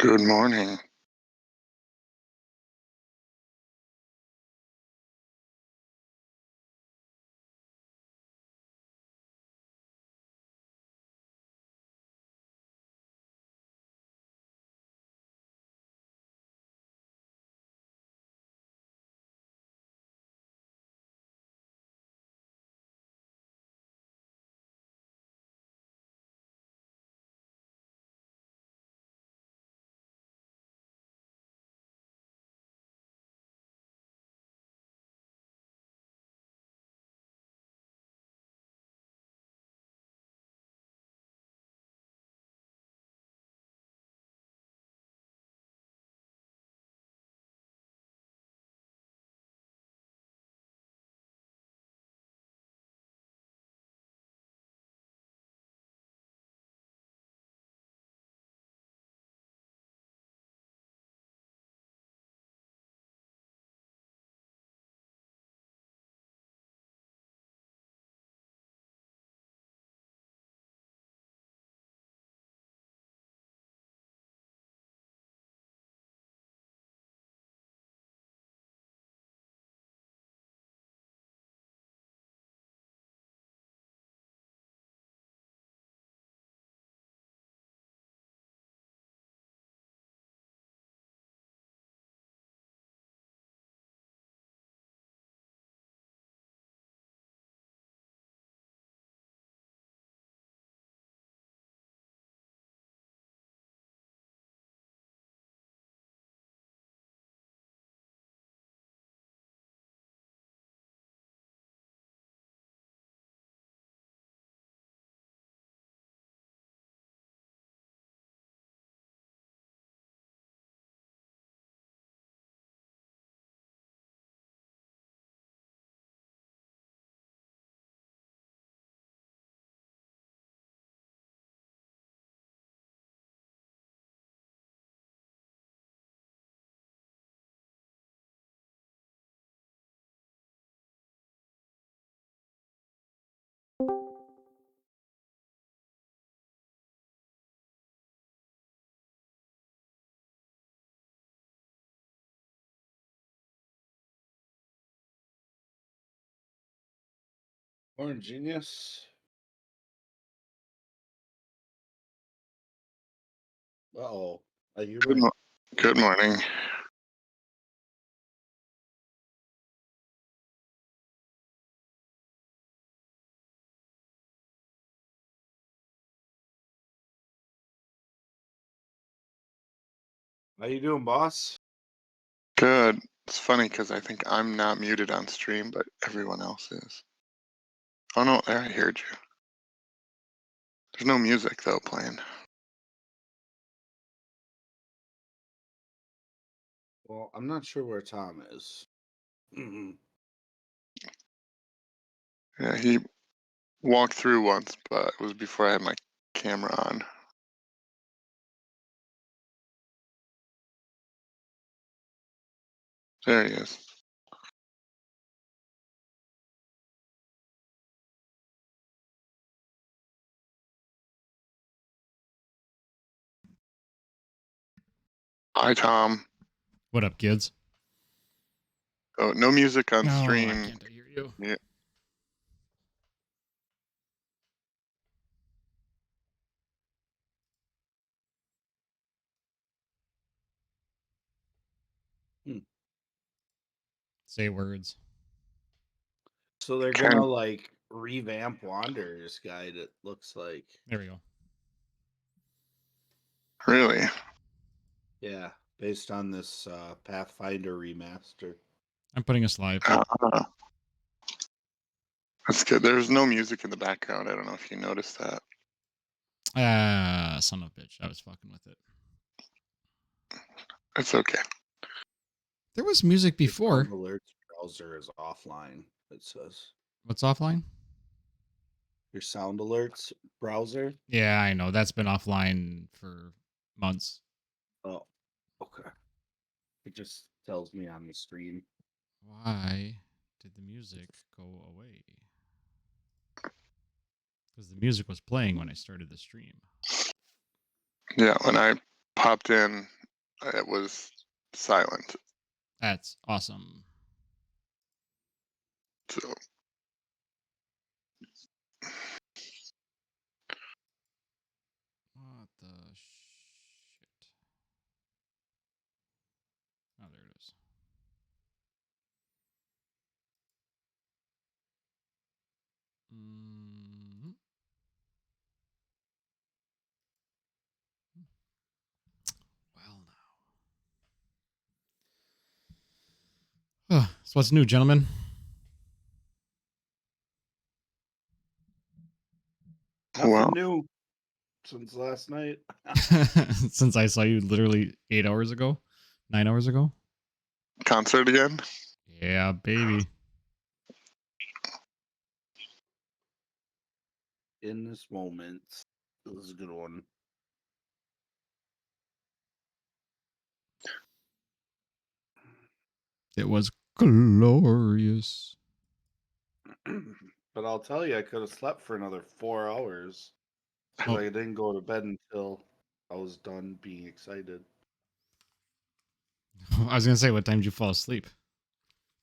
Good morning. Morning, genius. Uh-oh. Are you Good, good morning. How you doing, boss? Good. It's funny because I think I'm not muted on stream, but everyone else is. Oh no, there, I heard you. There's no music though playing. Well, I'm not sure where Tom is. Yeah, he walked through once, but it was before I had my camera on. There he is. Hi, Tom. What up, kids? Oh, no music on No, I stream. can't hear you. Yeah. Say words. So they're Ken. gonna like revamp Wanderer's Guide, it looks like. There we go. Really? Yeah, based on this Pathfinder remaster. I'm putting us live. That's good. There's no music in the background. I don't know if you noticed that. Son of a bitch. I was fucking with it. It's okay. There was music Your before. Sound Alerts browser is offline, it says. What's offline? Your Sound Alerts browser? Yeah, I know. That's been offline for months. Oh, okay. It just tells me on the screen. Why did the music go away? Because the music was playing when I started the stream. Yeah, when I popped in, it was silent. That's awesome. So What the shit? Oh, there it is. Mm. Well, now. So what's new, gentlemen? Nothing well, new since last night. Since I saw you literally 8 hours ago, 9 hours ago. concert again. Yeah, baby. In this moment, it was a good one. It was glorious. But I'll tell you, I could have slept for another 4 hours. Oh. I didn't go to bed until I was done being excited. I was gonna say, what time did you fall asleep?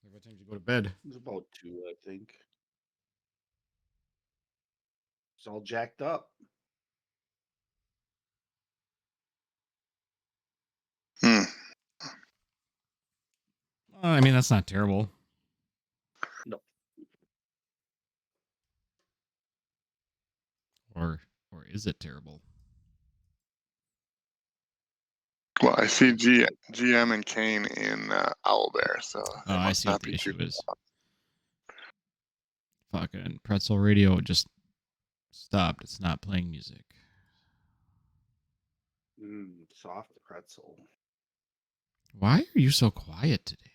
What time did you go to bed? It was about 2, I think. It's all jacked up. Hmm. I mean, that's not terrible. No. Or is it terrible? Well, I see GM and Kain in Owlbear, so Oh, it I must see what not the be too. issue is. Fucking Pretzel Radio just stopped. It's not playing music. Soft pretzel. Why are you so quiet today?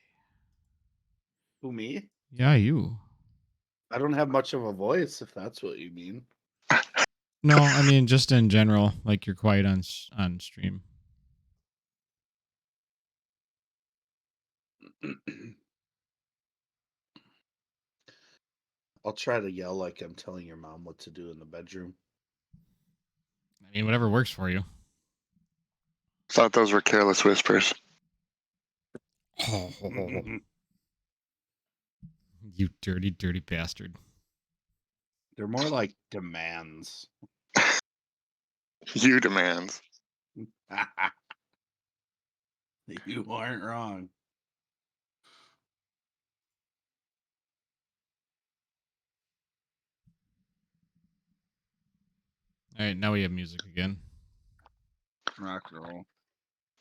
Who, me? Yeah, you. I don't have much of a voice, if that's what you mean. No, I mean just in general, like you're quiet on stream. I'll try to yell like I'm telling your mom what to do in the bedroom. I mean, whatever works for you. Thought those were careless whispers. You dirty, dirty bastard. They're more like demands. You demands. You aren't wrong. All right, now we have music again. Rock and roll.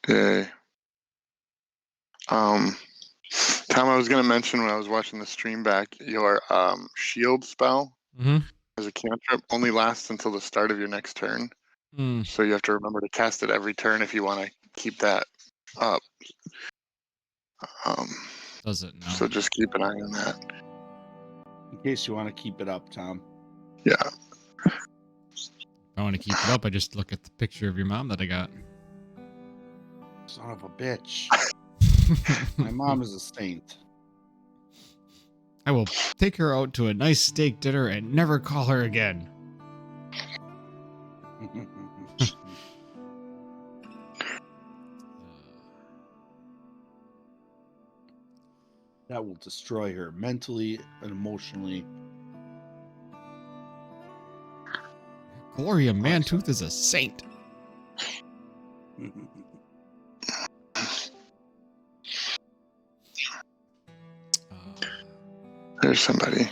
Yay. Tom, I was gonna mention when I was watching the stream back, your shield spell as a cantrip only lasts until the start of your next turn. So you have to remember to cast it every turn if you want to keep that up. Does it now? So just keep an eye on that. In case you want to keep it up, Tom. Yeah. If I want to keep it up, I just look at the picture of your mom that I got. Son of a bitch. My mom is a saint. I will take her out to a nice steak dinner and never call her again. That will destroy her mentally and emotionally. Gloria Mantooth is a saint. There's somebody.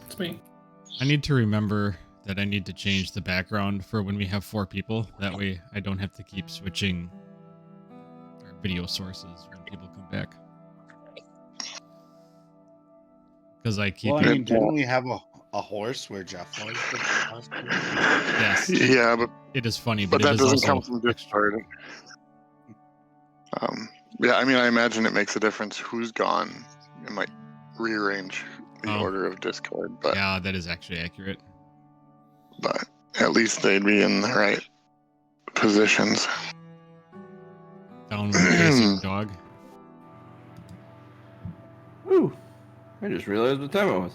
It's me. I need to remember that I need to change the background for when we have 4 people. That way I don't have to keep switching our video sources when people come back. Because I keep... Well, I mean, didn't we have a horse where Jeff was? Yes. Yeah, but it is funny, but but that it is doesn't also come from Discord. Yeah, I mean, I imagine it makes a difference who's gone. It might rearrange the order of Discord, but yeah, that is actually accurate. But at least they'd be in the right positions. Downward facing dog. Ooh, I just realized what time it was.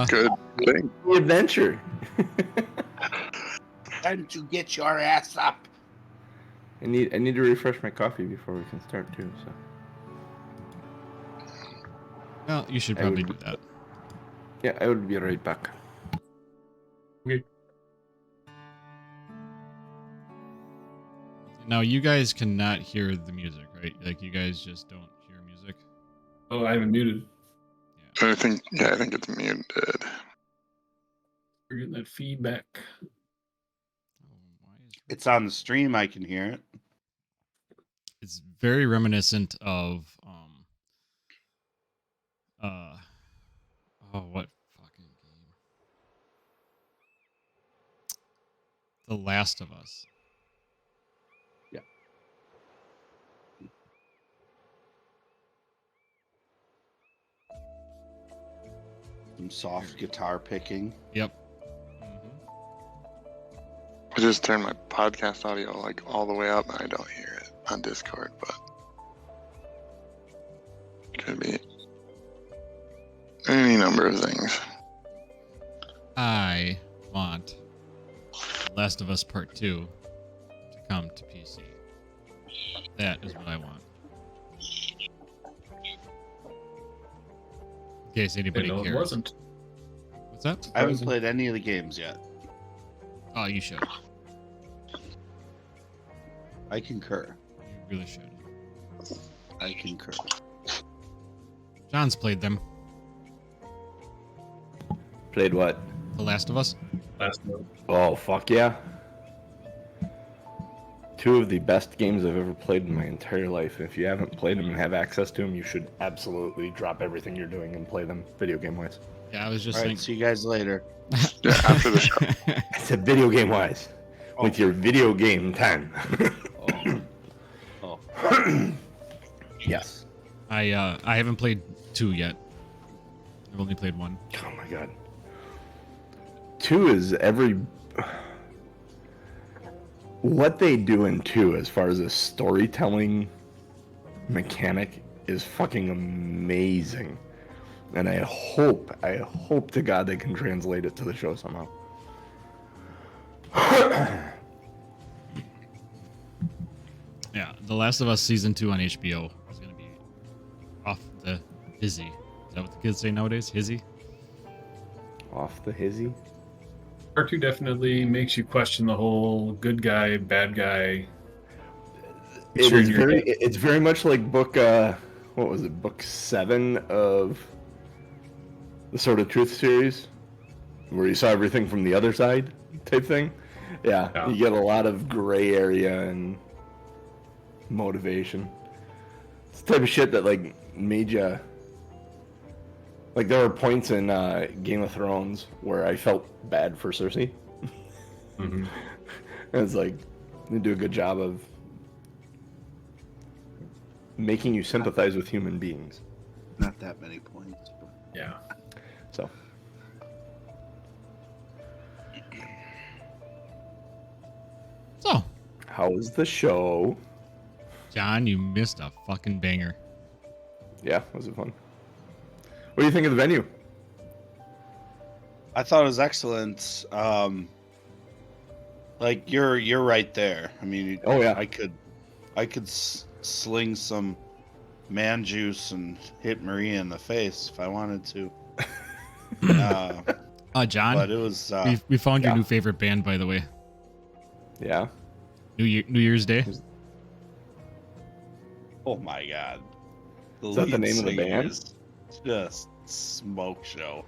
Good thing. The adventure. Time to get your ass up. I need to refresh my coffee before we can start too. So. Well, you should probably do that. Yeah, I would be right back. Okay. Now, you guys cannot hear the music, right? Like, you guys just don't hear music? Oh, I haven't muted. I think it's muted. We're getting that feedback. It's on the stream. I can hear it. It's very reminiscent of, what fucking game? The Last of Us. Yeah. Some soft guitar picking. Yep. I just turned my podcast audio like all the way up and I don't hear it on Discord, but could be any number of things. I want Last of Us Part 2 to come to PC. That is what I want. In case anybody No, cares. it wasn't. What's that? I haven't played any of the games yet. Oh, you should. I concur. You really should. I concur. John's played them. Played what? The Last of Us. Last note. Oh, fuck yeah. 2 of the best games I've ever played in my entire life. If you haven't played them and have access to them, you should absolutely drop everything you're doing and play them video game wise. Yeah, I was just All right, saying. see you guys later. Yeah, after the show. I said video game wise. With your video game time. Oh. Yes. I haven't played 2 yet. I've only played 1. Oh my god. 2 is every... What they do in 2 as far as a storytelling mechanic is fucking amazing. And I hope to God they can translate it to the show somehow. Yeah, The Last of Us Season 2 on HBO is going to be off the hizzy. Is that what the kids say nowadays? Hizzy? Off the hizzy? Part 2 definitely makes you question the whole good guy, bad guy. It's very much like book, what was it, book 7 of the Sword of Truth series, where you saw everything from the other side type thing. Yeah, you get a lot of gray area and motivation. It's the type of shit that, like, made you... Like, there were points in Game of Thrones where I felt bad for Cersei. Mm-hmm. It's like, they do a good job of making you sympathize with human beings. Not that many points. But... Yeah. So. So. How was the show? John, you missed a fucking banger. Yeah, was it fun? What do you think of the venue? I thought it was excellent. Like you're right there. I mean, oh yeah, I could sling some man juice and hit Maria in the face if I wanted to. John, but it was. We found your new favorite band, by the way. Yeah. New Year's Day. Oh my God! Is that the name of the band? Just smoke show.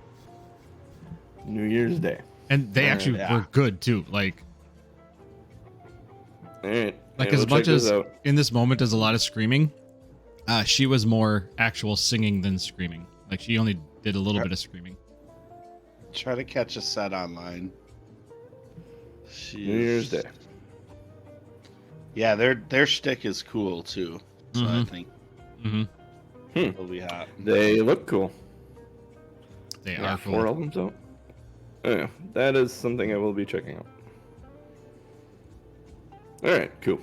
New Year's Day. And they actually were good too. Like as much as in this moment there's a lot of screaming, she was more actual singing than screaming. Like she only did a little bit of screaming. Try to catch a set online. New Year's Day. Yeah, their shtick is cool too. So I think it'll be hot. They look cool. They are cool. 4 albums out. Yeah, that is something I will be checking out. All right, cool.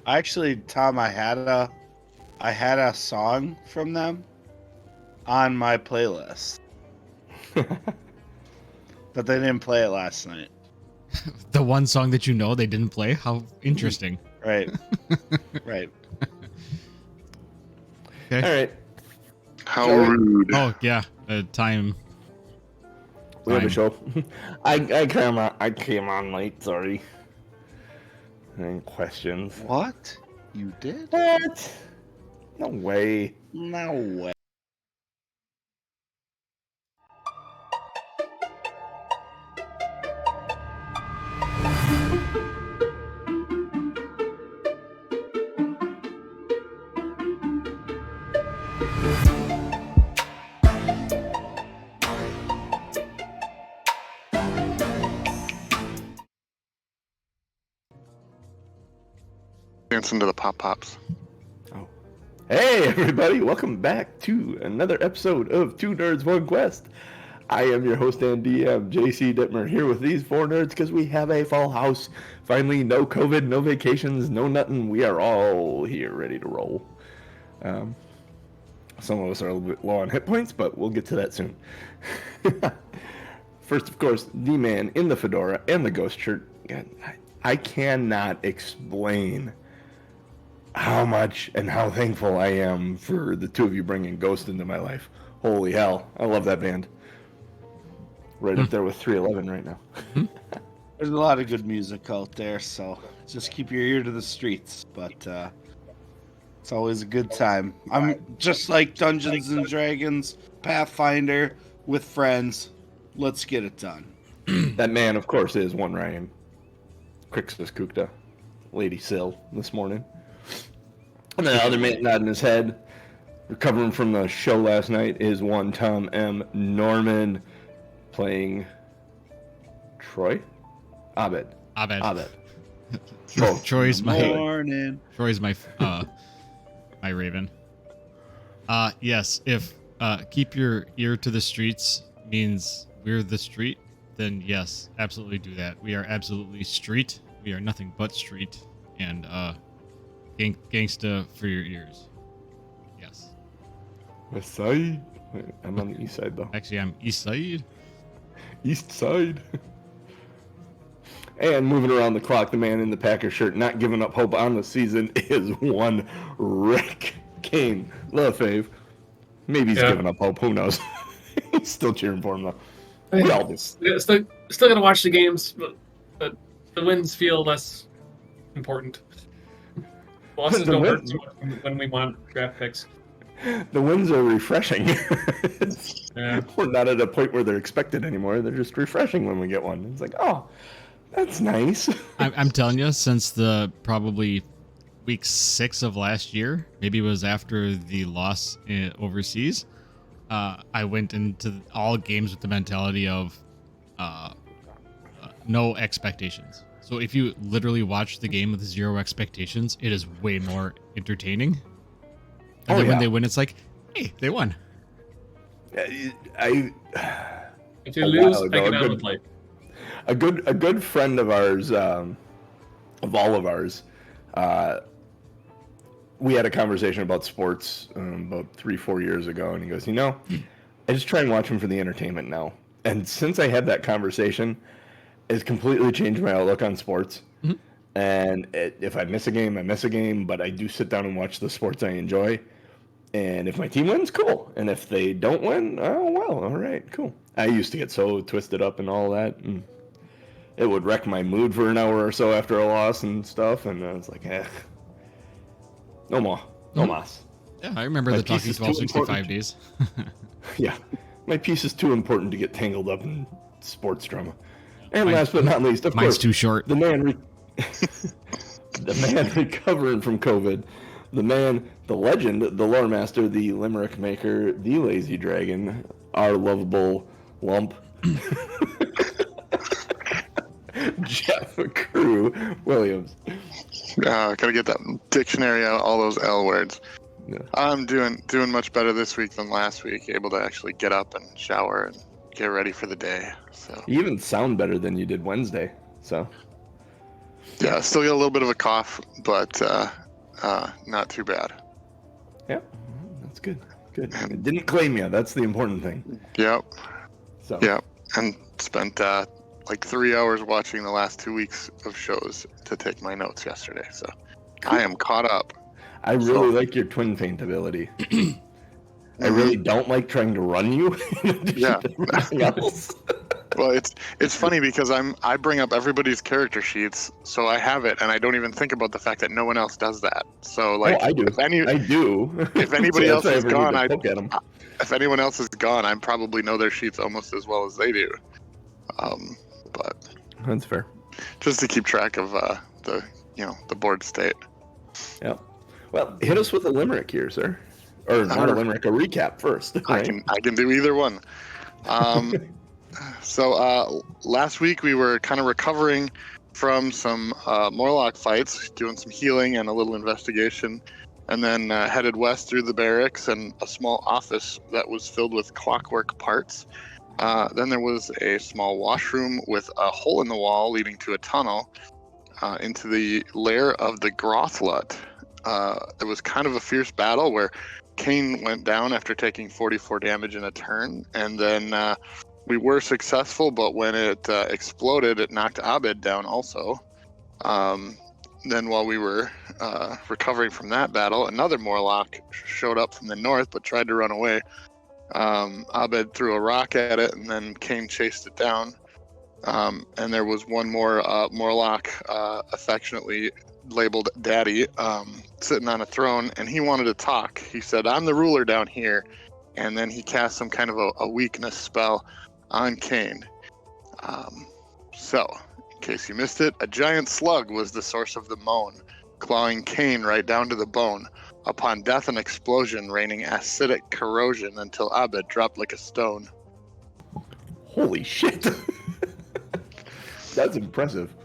Actually, Tom, I had a song from them on my playlist, but they didn't play it last night. The one song that you know they didn't play? How interesting. Right. Right. Okay. All right. How Shall we? rude. Oh, yeah. Time. We have a Fine. show. I came on late. Sorry. Any questions? What? You did? What? No way. No way. Dancing to the pop pops. Hey, everybody! Welcome back to another episode of Two Nerds, One Quest. I am your host and DM, JC Dittmer, here with these four nerds because we have a full house. Finally, no COVID, no vacations, no nothing. We are all here ready to roll. Some of us are a little bit low on hit points, but we'll get to that soon. First, of course, the man in the fedora and the ghost shirt. God, I cannot explain how much and how thankful I am for the two of you bringing Ghost into my life. Holy hell, I love that band. Right up there with 311 right now. There's a lot of good music out there, so just keep your ear to the streets. But it's always a good time. I'm just like Dungeons and Dragons, Pathfinder with friends. Let's get it done. That man, of course, is one Ryan. Crixus Kukta, Lady Sill this morning. And the other man nodding his head, recovering from the show last night, is one Tom M. Norman, playing Troy? Abed. Oh, Troy's my Morning. my raven. Yes, if keep your ear to the streets means we're the street, then yes, absolutely do that. We are absolutely street. We are nothing but street, and gangsta for your ears. Yes. West side? I'm on the east side, though. Actually, I'm east side. East side. And moving around the clock, the man in the Packer shirt, not giving up hope on the season, is one Rick Kain. Love fave. Maybe he's giving up hope. Who knows? He's still cheering for him, though. We all do. Still gonna watch the games, but the wins feel less important. Losses don't hurt so much when we want draft picks. The wins are refreshing. Yeah. We're not at a point where they're expected anymore. They're just refreshing when we get one. It's like, oh, that's nice. I'm telling you, since the probably week 6 of last year, maybe it was after the loss overseas, I went into all games with the mentality of no expectations. So if you literally watch the game with 0 expectations, it is way more entertaining. And then when they win, it's like, hey, they won. If you lose, I get out of play. A good friend of ours, of all of ours, we had a conversation about sports about 3-4 years ago, and he goes, I just try and watch them for the entertainment now. And since I had that conversation, it's completely changed my outlook on sports. Mm-hmm. And if I miss a game, I miss a game, but I do sit down and watch the sports I enjoy. And if my team wins, cool. And if they don't win, oh, well, all right, cool. I used to get so twisted up and all that. And it would wreck my mood for an hour or so after a loss and stuff. And I was like, no more. No mas. Yeah, I remember the Talking 1265 days. Yeah. My piece is too important to get tangled up in sports drama. And last but not least, of course, mine's too short. The man recovering from COVID. The man, the legend, the lore master, the limerick maker, the lazy dragon, our lovable lump, Jeff Crew Williams. Gotta get that dictionary out, all those L words. Yeah. I'm doing much better this week than last week, able to actually get up and shower and get ready for the day. So You even sound better than you did Wednesday, so. yeah, still got a little bit of a cough, but not too bad. Yeah, that's good. Good. It didn't claim you. That's the important thing. Yep. So. Yep. And spent like 3 hours watching the last 2 weeks of shows to take my notes yesterday, so I am caught up. I really like your twin feint ability. I really don't like trying to run you. Yeah. Everything else. Well, it's funny because I bring up everybody's character sheets, so I have it, and I don't even think about the fact that no one else does that. So like, I do. I do. If anybody So else is gone, poke at 'em. if anyone else is gone, I probably know their sheets almost as well as they do. But That's fair. just to keep track of the board state. Yeah. Well, hit us with a limerick here, sir. Or not a limerick, a recap first. Right? I can do either one. So last week we were kind of recovering from some Morlock fights, doing some healing and a little investigation, and then headed west through the barracks and a small office that was filled with clockwork parts. Then there was a small washroom with a hole in the wall leading to a tunnel into the lair of the Grothlut. It was kind of a fierce battle where Kain went down after taking 44 damage in a turn, and then we were successful, but when it exploded, it knocked Abed down also. Then while we were recovering from that battle, another Morlock showed up from the north but tried to run away. Abed threw a rock at it, and then Kain chased it down. And there was one more Morlock, affectionately labeled Daddy, sitting on a throne, and he wanted to talk. He said, "I'm the ruler down here," and then he cast some kind of a weakness spell on Kain. So, in case you missed it, a giant slug was the source of the moan, clawing Kain right down to the bone. Upon death and explosion, raining acidic corrosion until Abed dropped like a stone. Holy shit. That's impressive.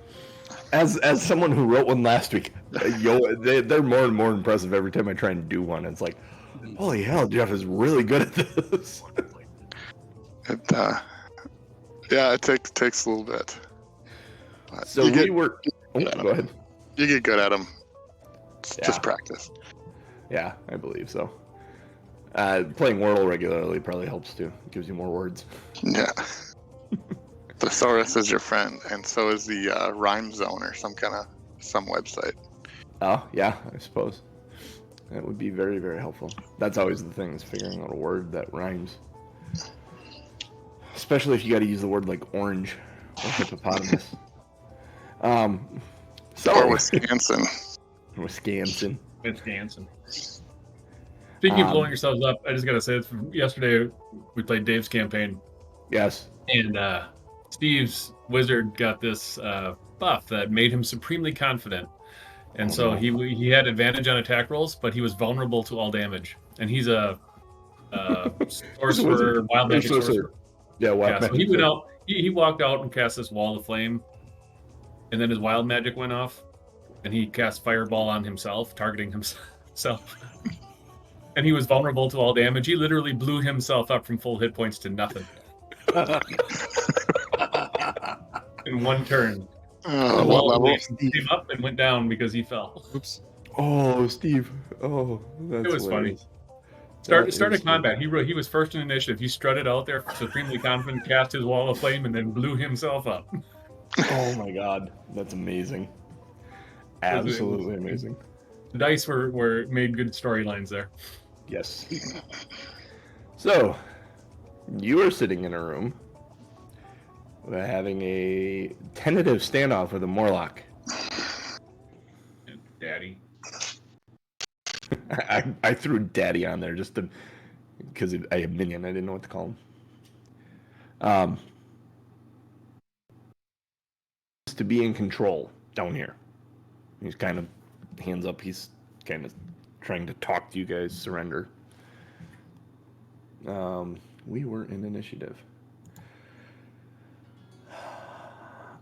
As someone who wrote one last week, they're more and more impressive every time I try and do one. It's like, holy hell, Jeff is really good at this. It takes a little bit. But So we were. Oh, go ahead. You get good at them. Yeah. Just practice. Yeah, I believe so. Playing Wordle regularly probably helps too. It gives you more words. Yeah. Thesaurus is your friend, and so is the Rhyme Zone or some website. Oh, yeah, I suppose. That would be very, very helpful. That's always the thing, is figuring out a word that rhymes. Especially if you got to use the word like orange or hippopotamus. Or Wisconsin. Wisconsin. Speaking of blowing yourselves up, I just gotta say, yesterday we played Dave's campaign. Yes. And Steve's wizard got this buff that made him supremely confident, and so he had advantage on attack rolls, but he was vulnerable to all damage. And he's a sorcerer, wild magic sorcerer. Yeah, wild magic. So he went out. He walked out and cast this wall of flame, and then his wild magic went off, and he cast fireball on himself, targeting himself. And he was vulnerable to all damage. He literally blew himself up from full hit points to nothing. In one turn. The wall came up and went down because he fell. Oops. Oh, Steve. Oh, that's It was hilarious. funny. Started combat. He was first in initiative. He strutted out there, supremely confident, cast his wall of flame, and then blew himself up. Oh my god, that's amazing. Absolutely amazing. The dice were made good storylines there. Yes. So, you are sitting in a room having a tentative standoff with a Morlock. Daddy. I threw Daddy on there just because I have minion. I didn't know what to call him. Just to be in control down here. He's kind of hands up. He's kind of trying to talk to you guys. Surrender. We were in initiative.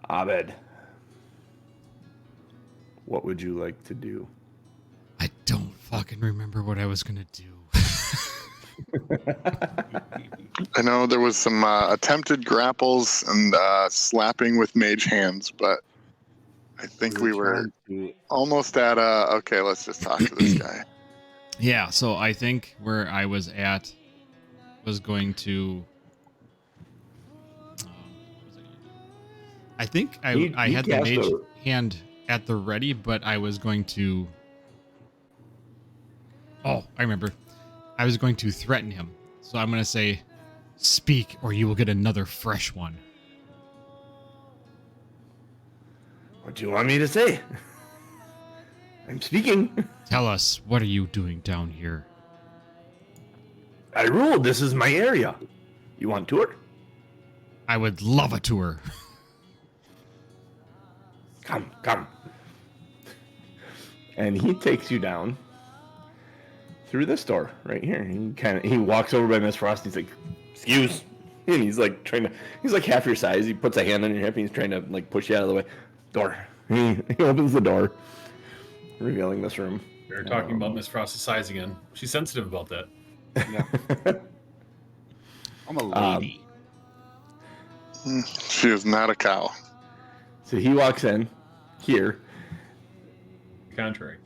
Abed, what would you like to do? I don't fucking remember what I was gonna do. I know there was some attempted grapples and slapping with mage hands, but I think we were almost at okay, let's just talk to this guy. Yeah, so I think where I was at was going to... what was I gonna do? I think I He had the cast mage a- hand at the ready, but I was going to. Oh, I remember. I was going to threaten him. So I'm going to say, speak or you will get another fresh one. What do you want me to say? I'm speaking. Tell us, what are you doing down here? I rule. This is my area. You want tour? I would love a tour. Come. And he takes you down through this door right here. He walks over by Miss Frost. He's like, "Excuse," and he's like he's like half your size. He puts a hand on your hip and he's trying to like push you out of the way. Door. He opens the door, revealing this room. We were talking about Miss Frost's size again. She's sensitive about that. Yeah. I'm a lady. She is not a cow. So he walks in here. Contrary.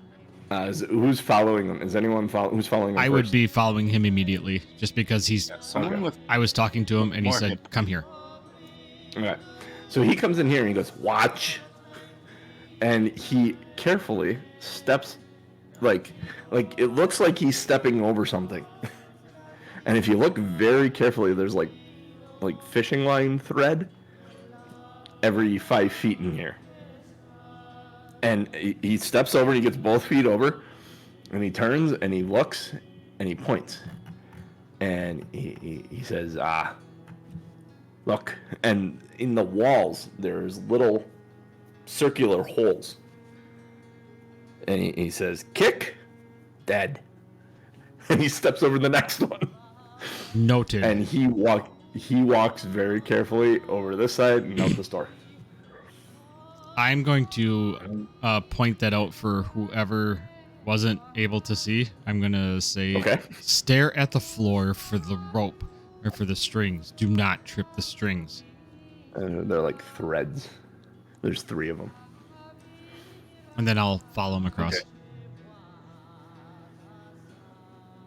Who's following him? Is anyone who's following him? I would be following him immediately just because he's. Someone Okay. with I was talking to him and he More said, hip. come here. Okay. So he comes in here and he goes, "Watch," and he carefully steps, like it looks like he's stepping over something. And if you look very carefully, there's like fishing line thread every 5 feet in here. And he steps over and he gets both feet over, and he turns and he looks and he points, and he says, look. And in the walls there's little circular holes, and he says, "Kick, dead." And he steps over the next one, Noted. and he walks very carefully over this side and out this door. I'm going to point that out for whoever wasn't able to see. I'm going to say, Okay. Stare at the floor for the rope or for the strings. Do not trip the strings. And they're like threads. There's 3 of them. And then I'll follow him across. Okay.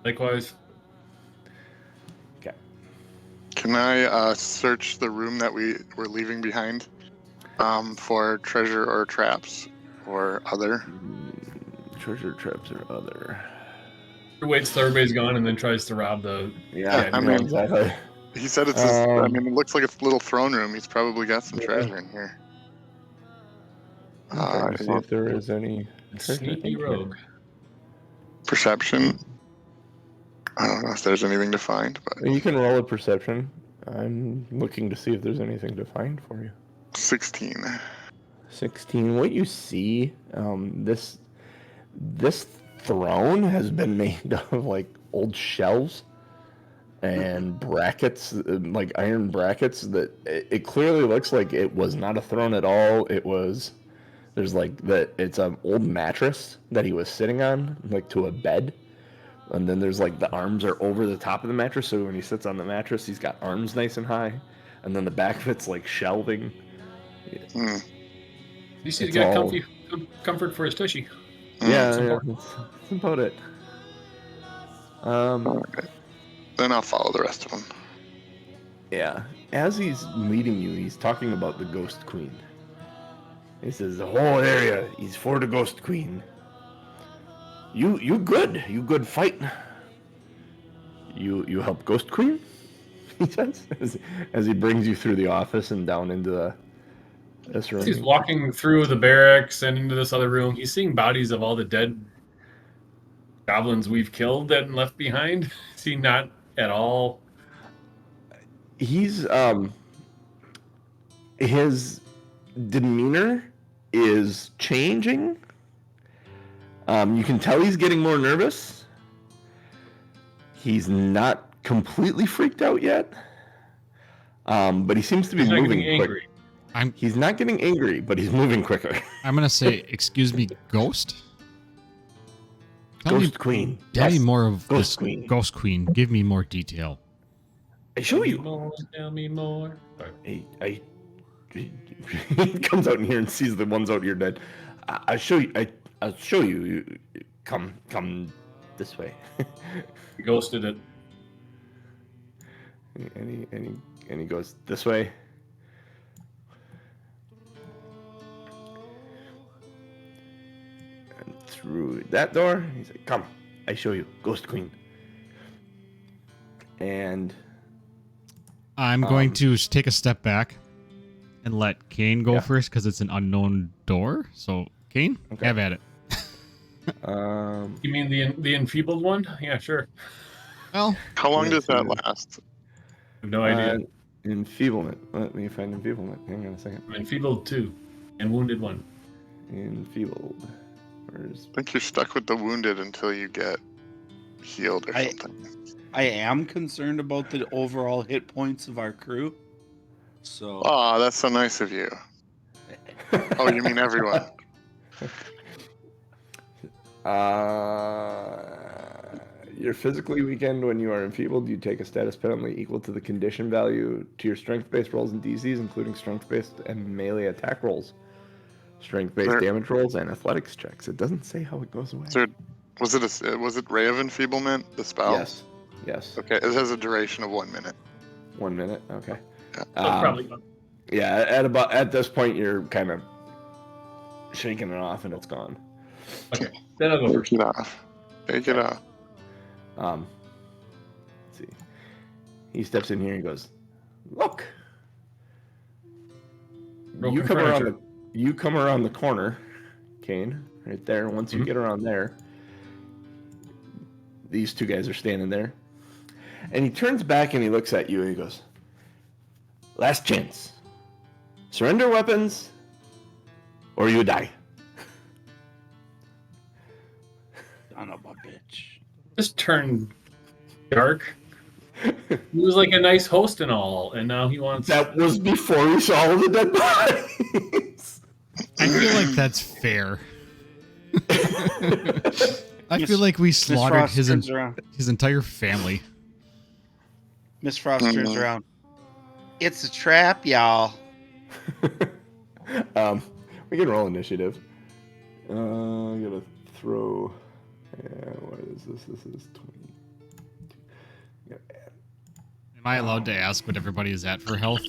Likewise. Okay. Can I search the room that we were leaving behind for treasure or traps or other? Treasure traps or other. Waits till everybody's gone and then tries to rob the. Yeah, I mean- exactly. He said it's. I mean, it looks like it's a little throne room. He's probably got some treasure in here. I'm trying to see if there is any Sneaky rogue. Perception. I don't know if there's anything to find, but You can roll a perception. I'm looking to see if there's anything to find for you. 16. 16. What you see, this throne has been made of like old shelves and brackets, like iron brackets. That it clearly looks like it was not a throne at all. There's like that. It's an old mattress that he was sitting on, like to a bed. And then there's like the arms are over the top of the mattress, so when he sits on the mattress, he's got arms nice and high. And then the back of it's like shelving. Hmm. He's It's got all- comfort for his tushy. Yeah, it's yeah, important. that's about it. Alright. Then I'll follow the rest of them. Yeah. As he's leading you, he's talking about the Ghost Queen. He says the whole area is for the Ghost Queen. You good fight. You help Ghost Queen? He says as he brings you through the office and down into this room. He's walking through the barracks and into this other room. He's seeing bodies of all the dead goblins we've killed and left behind. Is he not at all? He's his demeanor is changing. You can tell he's getting more nervous. He's not completely freaked out yet. But he seems to be He's not moving getting quick. angry. He's not getting angry, but he's moving quicker. I'm going to say, excuse me, ghost? Tell Ghost me, Queen. Tell me Yes. more of Ghost this Queen. Ghost Queen. Give me more detail. I show you. Tell me more. I he comes out in here and sees the ones out here dead. I'll show you. I'll show you. Come this way. He ghosted it. and he goes this way. through that door. He's like, come, I show you. Ghost Queen. And I'm going to take a step back and let Kain go first because it's an unknown door. So, Kain, have at it. You mean the enfeebled one? Yeah, sure. Well, how long does that last? I have no idea. Enfeeblement. Let me find enfeeblement. Hang on a second. I'm enfeebled 2 and wounded 1. Enfeebled. Where's... I think you're stuck with the wounded until you get healed or something. I am concerned about the overall hit points of our crew. So. Oh, that's so nice of you. Oh, you mean everyone? You're physically weakened when you are enfeebled. You take a status penalty equal to the condition value to your strength-based rolls and DCs, including strength-based and melee attack rolls, strength-based damage rolls, and athletics checks. It doesn't say how it goes away. Was it Ray of Enfeeblement, the spell? Yes. Okay, it has a duration of 1 minute. 1 minute. Okay. Probably. Yeah. At this point, you're kind of shaking it off, and it's gone. Okay. Then I'll go first. Take it off. Let's see. He steps in here and goes, "Look, you come around the corner, Kain, right there. Once you get around there, these two guys are standing there, and he turns back and he looks at you and he goes, last chance. Surrender weapons, or you die." Son of a bitch. Just turned dark. He was like a nice host and all, and now he wants... That was before we saw all the dead bodies. I feel like that's fair. I feel like we slaughtered his entire family. Miss Frost turns around. It's a trap, y'all. We can roll initiative. I gotta throw... what is this? This is 20. Am I allowed to ask what everybody is at for health?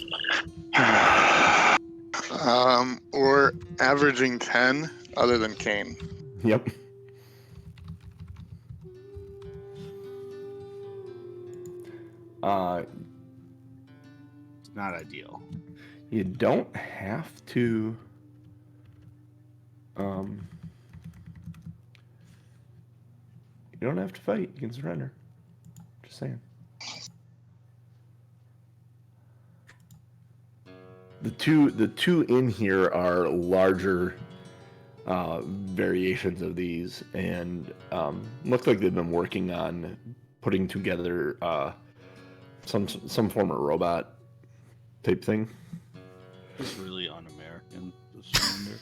We're averaging 10, other than Kain. Yep. It's not ideal. You don't have to. You don't have to fight. You can surrender. Just saying. The two in here are larger variations of these, and look like they've been working on putting together some form of robot type thing. It's really un-American. The surrender.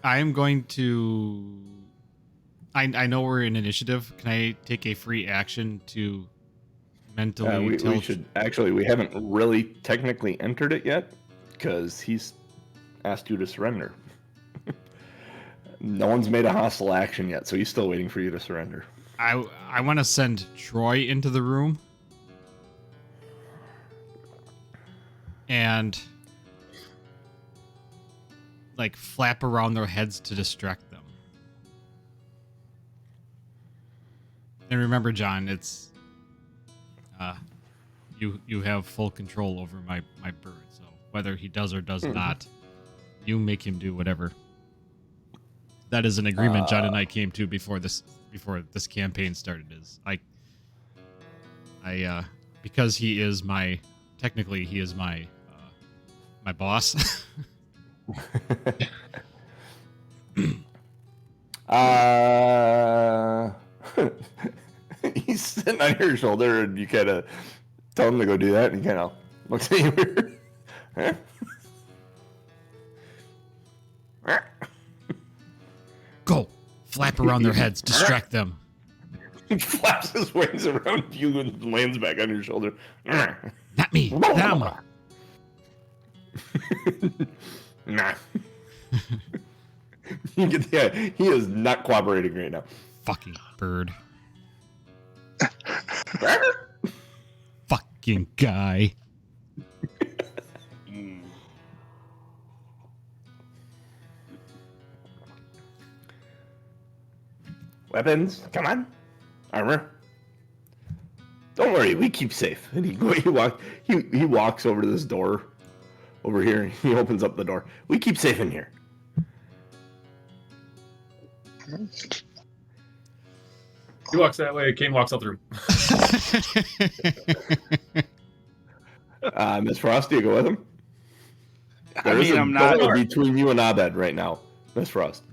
I am going to... I know we're in initiative. Can I take a free action to mentally we should... Actually, we haven't really technically entered it yet, because he's asked you to surrender. No one's made a hostile action yet, so he's still waiting for you to surrender. I want to send Troy into the room. And... like flap around their heads to distract them. And remember, John, it's you have full control over my bird. So whether he does or does not, you make him do whatever. That is an agreement John and I came to before this campaign started. Is I because he is my boss. He's sitting on your shoulder, and you kind of tell him to go do that, and he kind of looks at you. Go, flap around their heads, distract them. He flaps his wings around you and lands back on your shoulder. Not me, them. Nah. You get the, he is not cooperating right now. Fucking bird. Fucking guy. Weapons, come on. Armor. Don't worry, we keep safe. And he walks over to this door over here, and he opens up the door. We keep safe in here. He walks that way. Kain walks out the room. Miss Frost, do you go with him? I'm not between you and Abed right now, Miss Frost.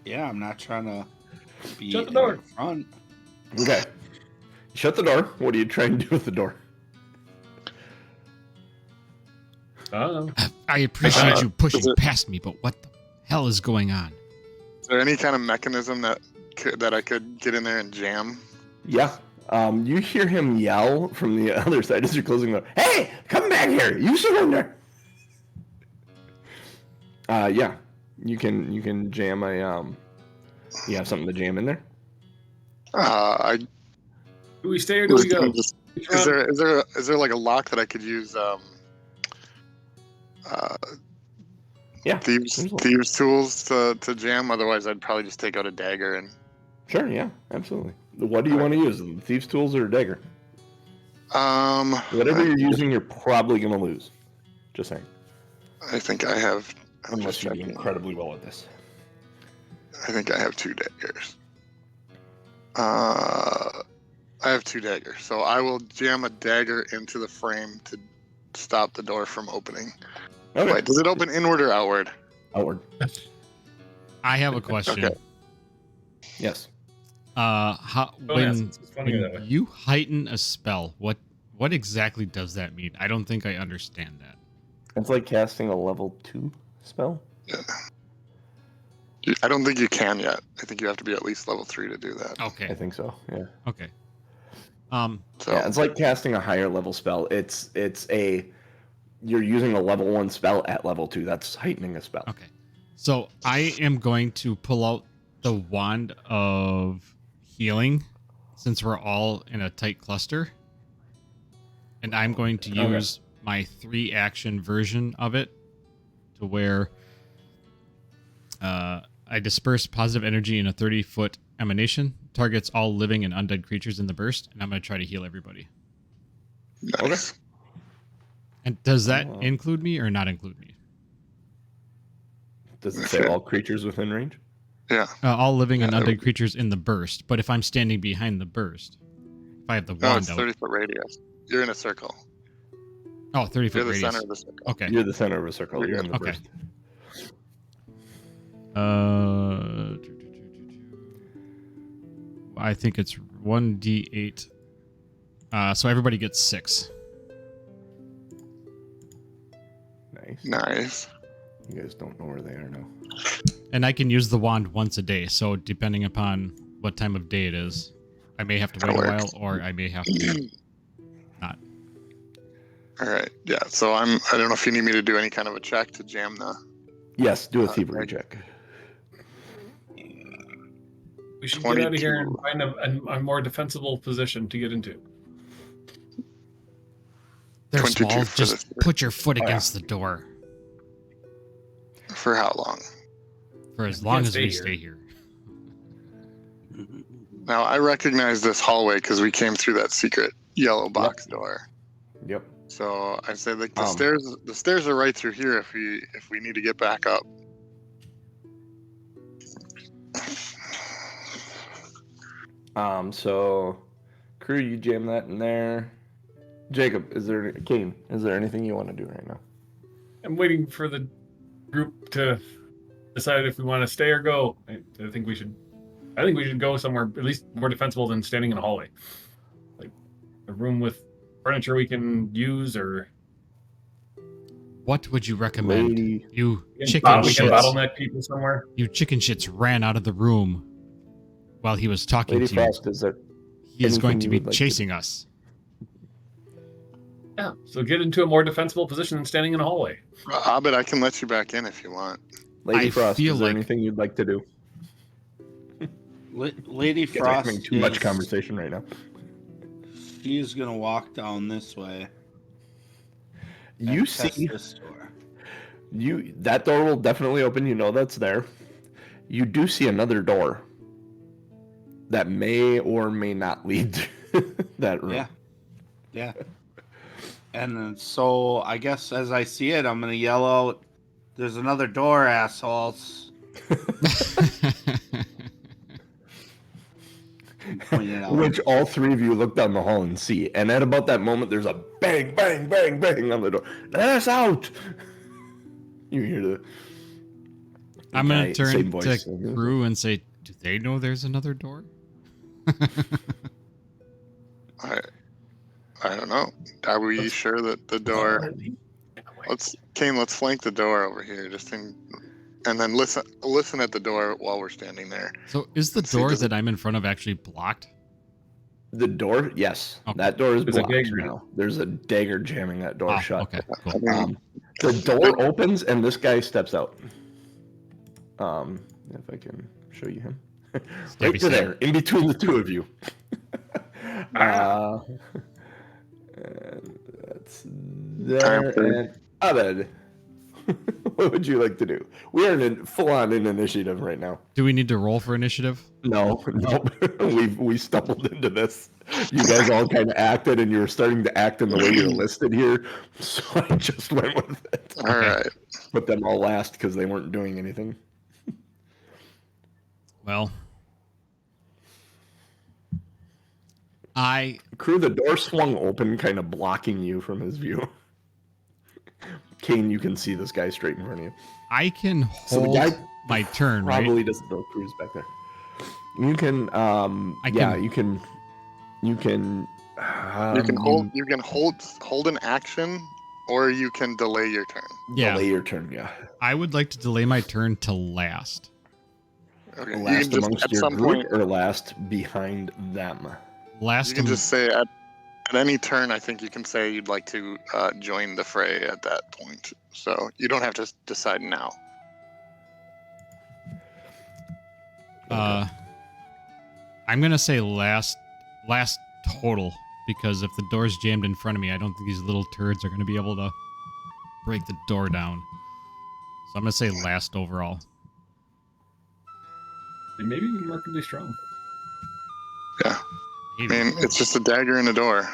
Yeah, I'm not trying to be Shut the door. in front. Okay. Shut the door. What are you trying to do with the door? I appreciate you pushing past me, but what the hell is going on? Is there any kind of mechanism that I could get in there and jam? Yeah. You hear him yell from the other side as you're closing the door. Hey, come back here. You surrender. Yeah. You can jam a you have something to jam in there? Do we stay or do we go? Is there like a lock that I could use yeah. Thieves tools to jam? Otherwise I'd probably just take out a dagger and Sure, yeah, absolutely. What do you want to use? Thieves tools or a dagger? Whatever you're using, you're probably gonna lose. Just saying. I think I have. Unless you do incredibly well at this. I think I have 2 daggers. I have 2 daggers, so I will jam a dagger into the frame to stop the door from opening. Okay. Wait, does it open inward or outward? Outward. I have a question. Okay. Yes. When you heighten a spell, what exactly does that mean? I don't think I understand that. It's like casting a level 2 spell. Yeah. I don't think you can yet. I think you have to be at least level 3 to do that. Okay. I think so. Yeah. Okay. So yeah, it's like casting a higher level spell. You're using a level 1 spell at level 2. That's heightening a spell. Okay. So I am going to pull out the wand of healing since we're all in a tight cluster. And I'm going to use my 3 action version of it to where I disperse positive energy in a 30-foot emanation, targets all living and undead creatures in the burst, and I'm going to try to heal everybody. nice. And does that include me or not include me? Does it say all creatures within range? Yeah. All living and undead creatures in the burst, but if I'm standing behind the burst, if I have the No, wand it's out... 30-foot radius. You're in a circle. Oh, 30-foot You're the radius. center of the circle. Okay. You're the center of a circle. You're in the Okay. burst. I think it's 1d8. So everybody gets 6. Nice. Nice. You guys don't know where they are now. And I can use the wand once a day, so depending upon what time of day it is, I may have to wait a while, or I may have to not. All right. Yeah. So I don't know if you need me to do any kind of a check to jam the. Yes, do a thievery check. We should get out of here and find a more defensible position to get into. They're 22 small. for Just this. put your foot against the door For how long? for as long as we stay stay here. Now I recognize this hallway because we came through that secret yellow box door. Yep. So I say like the stairs are right through here if we need to get back up. So, crew, you jam that in there. Jacob, Kain, is there anything you want to do right now? I'm waiting for the group to decide if we want to stay or go. I think we should go somewhere at least more defensible than standing in a hallway. Like a room with furniture we can use, or What would you recommend? Lady. You we chicken can shits. bottleneck people somewhere. You chicken shits ran out of the room while he was talking Lady to you. Frost, is there He is going anything to you be would like to chasing us. Yeah, so get into a more defensible position than standing in a hallway. Abed, I can let you back in if you want. Lady I Frost, feel is there like- anything you'd like to do? Lady Guys are Frost having too much conversation right now. She's gonna walk down this way. You and test see, this door. that door will definitely open. You know that's there. You do see another door that may or may not lead to that room. Yeah. Yeah. And then, so I guess as I see it, I'm gonna yell out, "There's another door, assholes!" Point it out. Which all three of you look down the hall and see. And at about that moment, there's a bang, bang, bang, bang on the door. Let us out! You hear the I'm going guy, to turn same to voice. crew and say, do they know there's another door? I don't know. Are we sure that the door? Kain, let's flank the door over here, and then listen at the door while we're standing there. So is the door that I'm in front of actually blocked? The door, yes. Okay. That door is There's a blocked dagger. now. There's a dagger jamming that door shut. Okay, cool. The door opens and this guy steps out. If I can show you him. Right to there, in between the two of you. And that's there. And Abed, what would you like to do? We are full on in initiative right now. Do we need to roll for initiative? No, we stumbled into this. You guys all kind of acted, and you were starting to act in the way you're listed here, so I just went with it. All right. Put them all last because they weren't doing anything. Well, Crew, the door swung open, kind of blocking you from his view. Kain, you can see this guy straight in front of you. I can So the hold guy my turn, right? Probably doesn't know Crew's back there. You can, you can hold an action, or you can delay your turn. Yeah. delay your turn. Yeah. I would like to delay my turn to last. Okay. You Last can just, amongst at your some group point, or last behind them. Last you can just say at any turn, I think you can say you'd like to join the fray at that point. So you don't have to decide now. I'm gonna say last total, because if the door's jammed in front of me, I don't think these little turds are gonna be able to break the door down. So I'm gonna say last overall. And maybe remarkably strong. Yeah. Maybe. I mean, it's just a dagger in a door.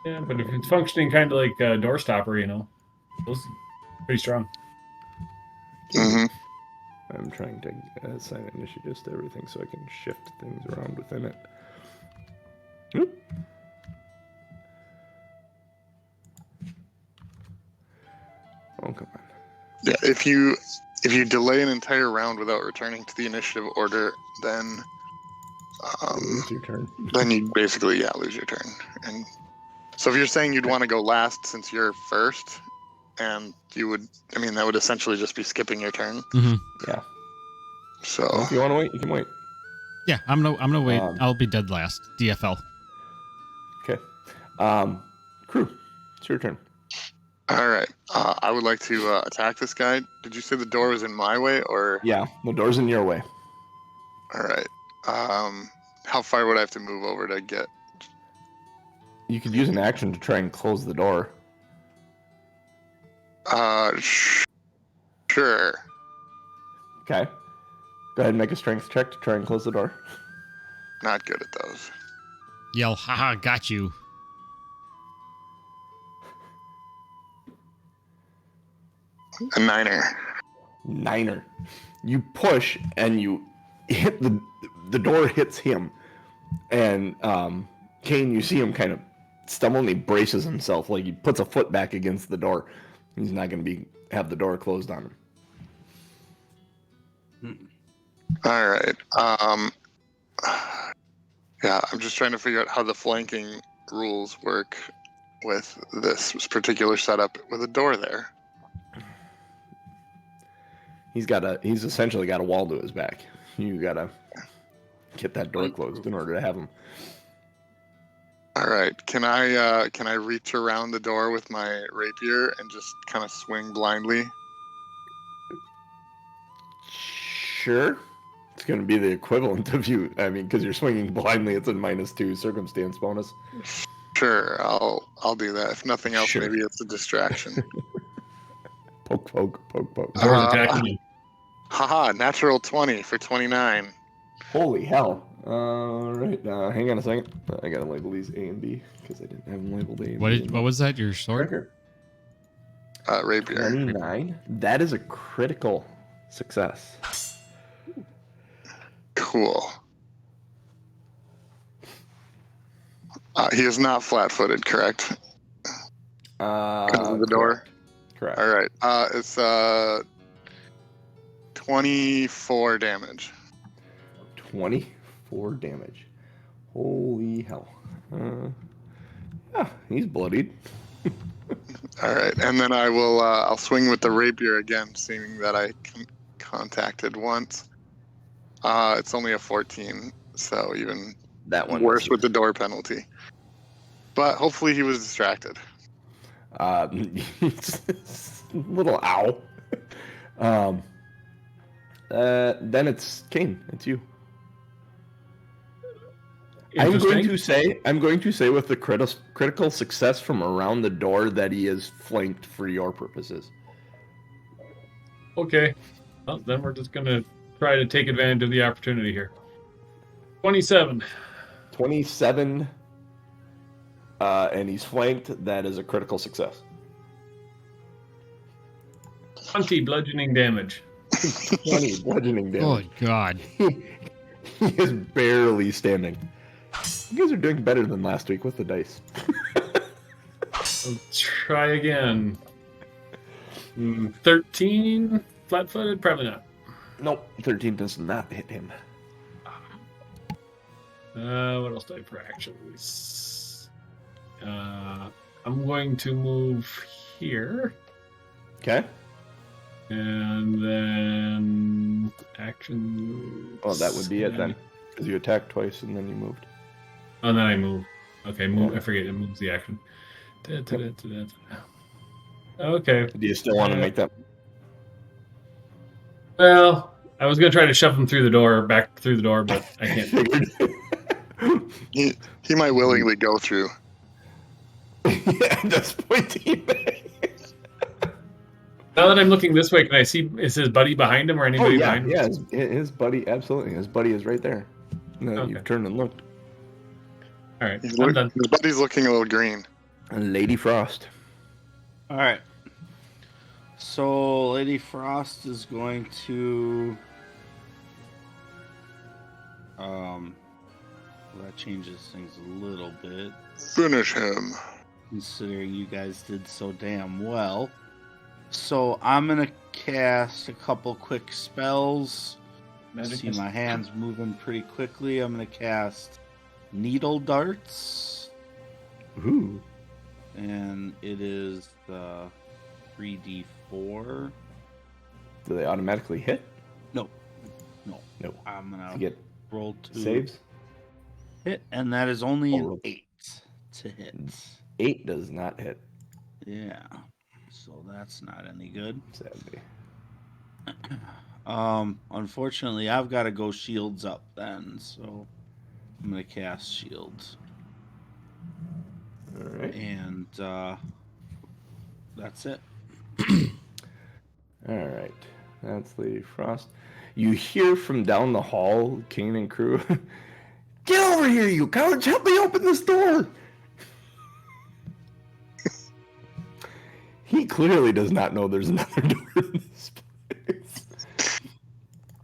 Yeah, but if it's functioning kind of like a door stopper, those pretty strong. Mm-hmm. I'm trying to assign initiatives to everything so I can shift things around within it. Oop. Oh, come on. Yeah, if you delay an entire round without returning to the initiative order, then Lose your turn. then you basically lose your turn. And so if you're saying you'd want to go last since you're first, and that would essentially just be skipping your turn. Mm-hmm. Yeah. So Well, if you want to wait, you can wait. Yeah, I'm gonna wait. I'll be dead last. DFL. Okay. Crew, it's your turn. all right, I would like to attack this guy. Did you say the door was in my way, or? Yeah, the door's in your way. All right. How far would I have to move over to get? You could use an action to try and close the door. Sure. Okay. Go ahead and make a strength check to try and close the door. Not good at those. Yell, haha, got you. A 9er. 9er. You push and you hit the door hits him. And Kain, you see him kind of stumble and he braces himself, like he puts a foot back against the door. He's not going to have the door closed on him. All right. Yeah, I'm just trying to figure out how the flanking rules work with this particular setup with a door there. He's essentially got a wall to his back. You gotta get that door closed in order to have him. All right. Can I reach around the door with my rapier and just kind of swing blindly? Sure. It's going to be the equivalent of you. I mean, because you're swinging blindly, it's a -2 circumstance bonus. Sure, I'll do that. If nothing else, Sure. maybe it's a distraction. Poke, poke, poke, poke. Door's attacking you. Haha, natural 20 for 29. Holy hell. Alright, hang on a second. I gotta label these A and B because I didn't have them labeled A and B. What was that? Your sword? Rapier. 29. That is a critical success. Cool. He is not flat-footed, correct? Because of the door? Correct. All right. It's 24 damage. 24 damage. Holy hell. Yeah, he's bloodied. All right, and then I'll swing with the rapier again, seeing that I contacted once. It's only a 14, so even That one worse with the door penalty. But hopefully he was distracted. Little ow. Then it's Kain. It's you. I'm going to say with the critical success from around the door that he is flanked for your purposes. Okay. Well, then we're just gonna try to take advantage of the opportunity here. 27. 27. And he's flanked. That is a critical success. 20 bludgeoning damage. 20 bludgeoning damage. Oh, God. He is barely standing. You guys are doing better than last week with the dice. Let's try again. 13 flat-footed? Probably not. Nope, 13 does not hit him. What else do I have for actions? I'm going to move here. Okay. And then action. Oh, that would be it then. Because you attacked twice and then you moved. Oh, then I move. Okay, move. I forget it moves the action. Okay. Do you still want to make that? Well, I was gonna try to shove him back through the door, but I can't. He might willingly go through. Yeah, at this point, he may. Now that I'm looking this way, can I see, is his buddy behind him or anybody behind him? Yeah, his buddy, absolutely. His buddy is right there. No, Okay. You've turned and looked. All right, I'm done. His buddy's looking a little green. And Lady Frost. All right. So Lady Frost is going to that changes things a little bit, Finish him. considering you guys did so damn well. So I'm gonna cast a couple quick spells. Magic See missile. my hands moving pretty quickly. I'm gonna cast Needle Darts, Ooh. and it is the 3d4. Do they automatically hit? No. I'm You gonna get roll 2 saves? hit, and that is only an roll 8 to hit. 8 does not hit, Yeah, so that's not any good. sadly. Unfortunately, I've got to go shields up then, so I'm gonna cast shields, All right. and that's it. All right. That's Lady Frost. You hear from down the hall, Kain and crew. Get over here, you cowards! Help me open this door! He clearly does not know there's another door in this place.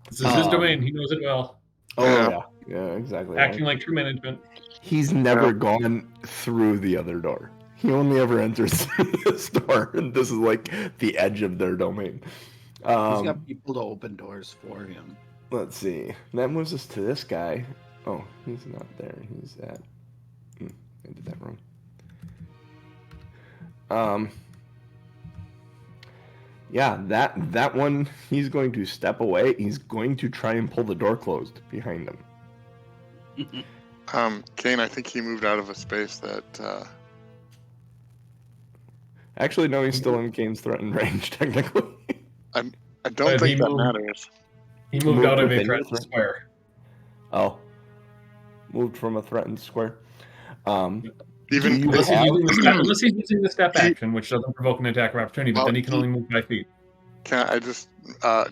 This is his domain. He knows it well. Oh, yeah, exactly. Acting like true management. He's never gone through the other door. He only ever enters through this door, and this is like the edge of their domain. He's got people to open doors for him. Let's see. That moves us to this guy. Oh, he's not there. He's at... I did that wrong. Yeah, that one, he's going to step away. He's going to try and pull the door closed behind him. Kain, I think he moved out of a space that... Actually, no, he's still in Kane's threatened range, technically. I don't think that matters. He moved out of a within threatened the square. Oh. Moved from a threatened square. Even Unless he's using the step action, which doesn't provoke an attack of opportunity, but then he can only move 5 feet. Can I just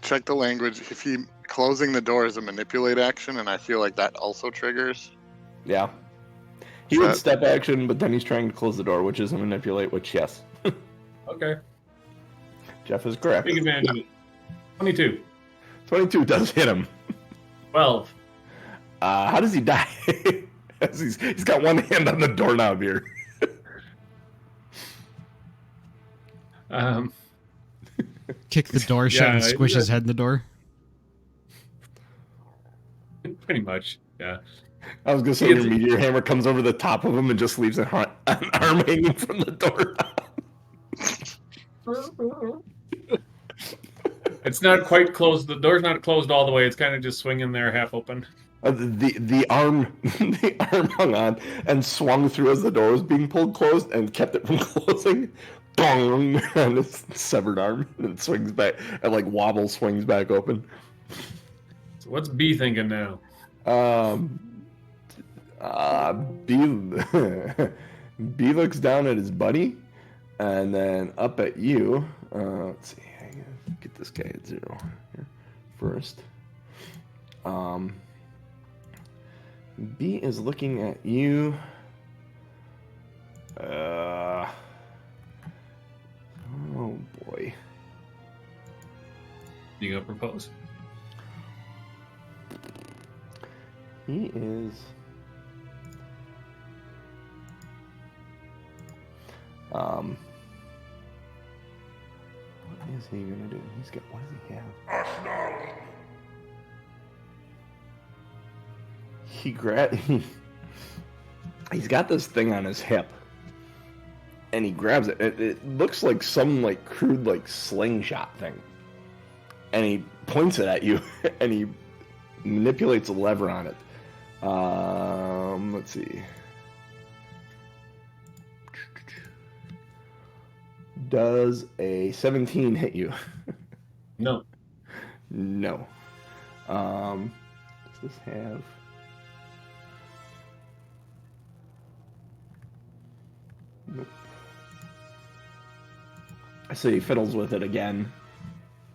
check the language? If he closing the door is a manipulate action, and I feel like that also triggers. Yeah. He would step action, but then he's trying to close the door, which is a manipulate, which, yes. Okay. Jeff is correct. Big advantage of it. 22. 22 does hit him. 12. How does he die? he's got one hand on the doorknob here. Kick the door shut and squish his head in the door. Pretty much, yeah. I was going to say your meteor hammer comes over the top of him and just leaves an arm hanging from the door. It's not quite closed. The door's not closed all the way. It's kind of just swinging there, half open. The arm hung on and swung through as the door was being pulled closed and kept it from closing. Bong! And its severed arm, and it swings back, and like wobble swings back open. So what's B thinking now? B looks down at his buddy, and then up at you. Let's see. I gotta get this guy at 0 here first. B is looking at you. Oh boy. You gonna propose? He is. What is he gonna do? He's got. What does he have? He's got this thing on his hip, and he grabs it. It looks like some like crude like slingshot thing, and he points it at you, and he manipulates a lever on it. Let's see. Does a 17 hit you? No. No. Does this have? Nope. So he fiddles with it again,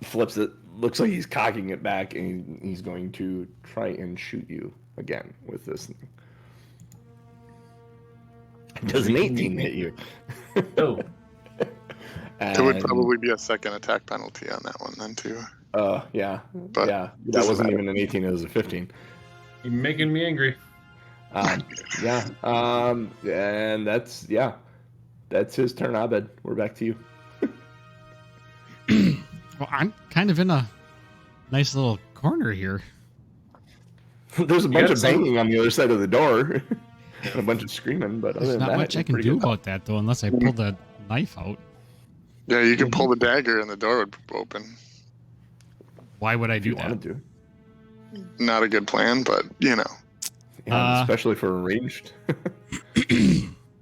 flips it, looks like he's cocking it back, and he's going to try and shoot you again with this thing. Does an 18 hit you? No. There would probably be a second attack penalty on that one then too. Yeah. But yeah. That wasn't even an 18, it was a 15. You're making me angry. Yeah. And that's his turn, Abed. We're back to you. Well, I'm kind of in a nice little corner here. There's a bunch of banging on the other side of the door. And a bunch of screaming, but there's not much I can do about that, though, unless I pull the knife out. Yeah, you can pull the dagger and the door would open. Why would I do that? To. Not a good plan, but you know. Yeah, especially for ranged.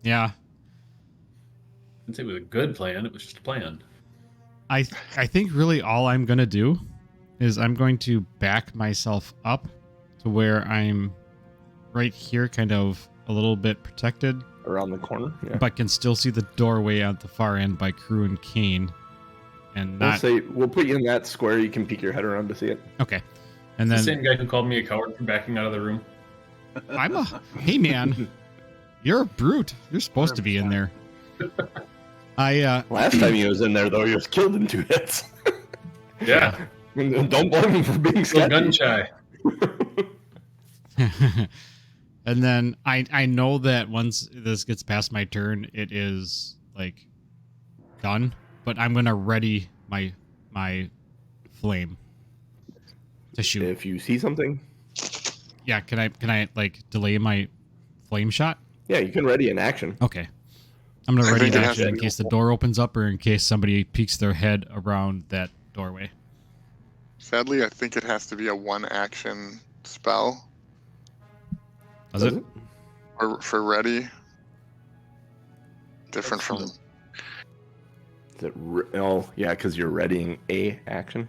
Yeah. I didn't say it was a good plan. It was just a plan. I think really all I'm going to do is I'm going to back myself up to where I'm right here, kind of a little bit protected. Around the corner, yeah. But can still see the doorway at the far end by Crew and Kain. And not... We'll put you in that square. You can peek your head around to see it. Okay. And then... The same guy who called me a coward for backing out of the room. Hey, man. You're a brute. You're supposed to be in there. Last time he was in there, though, he was killed in 2 hits. Yeah. Don't blame him for being sketchy. Gun shy. And then I know that once this gets past my turn, it is like done. But I'm gonna ready my flame to shoot. If you see something. Yeah, can I like delay my flame shot? Yeah, you can ready an action. Okay. I'm gonna ready an action in case the door opens up or in case somebody peeks their head around that doorway. Sadly, I think it has to be a 1-action spell. Does it? Or for ready. Different from... Is it oh, yeah, because you're readying a action.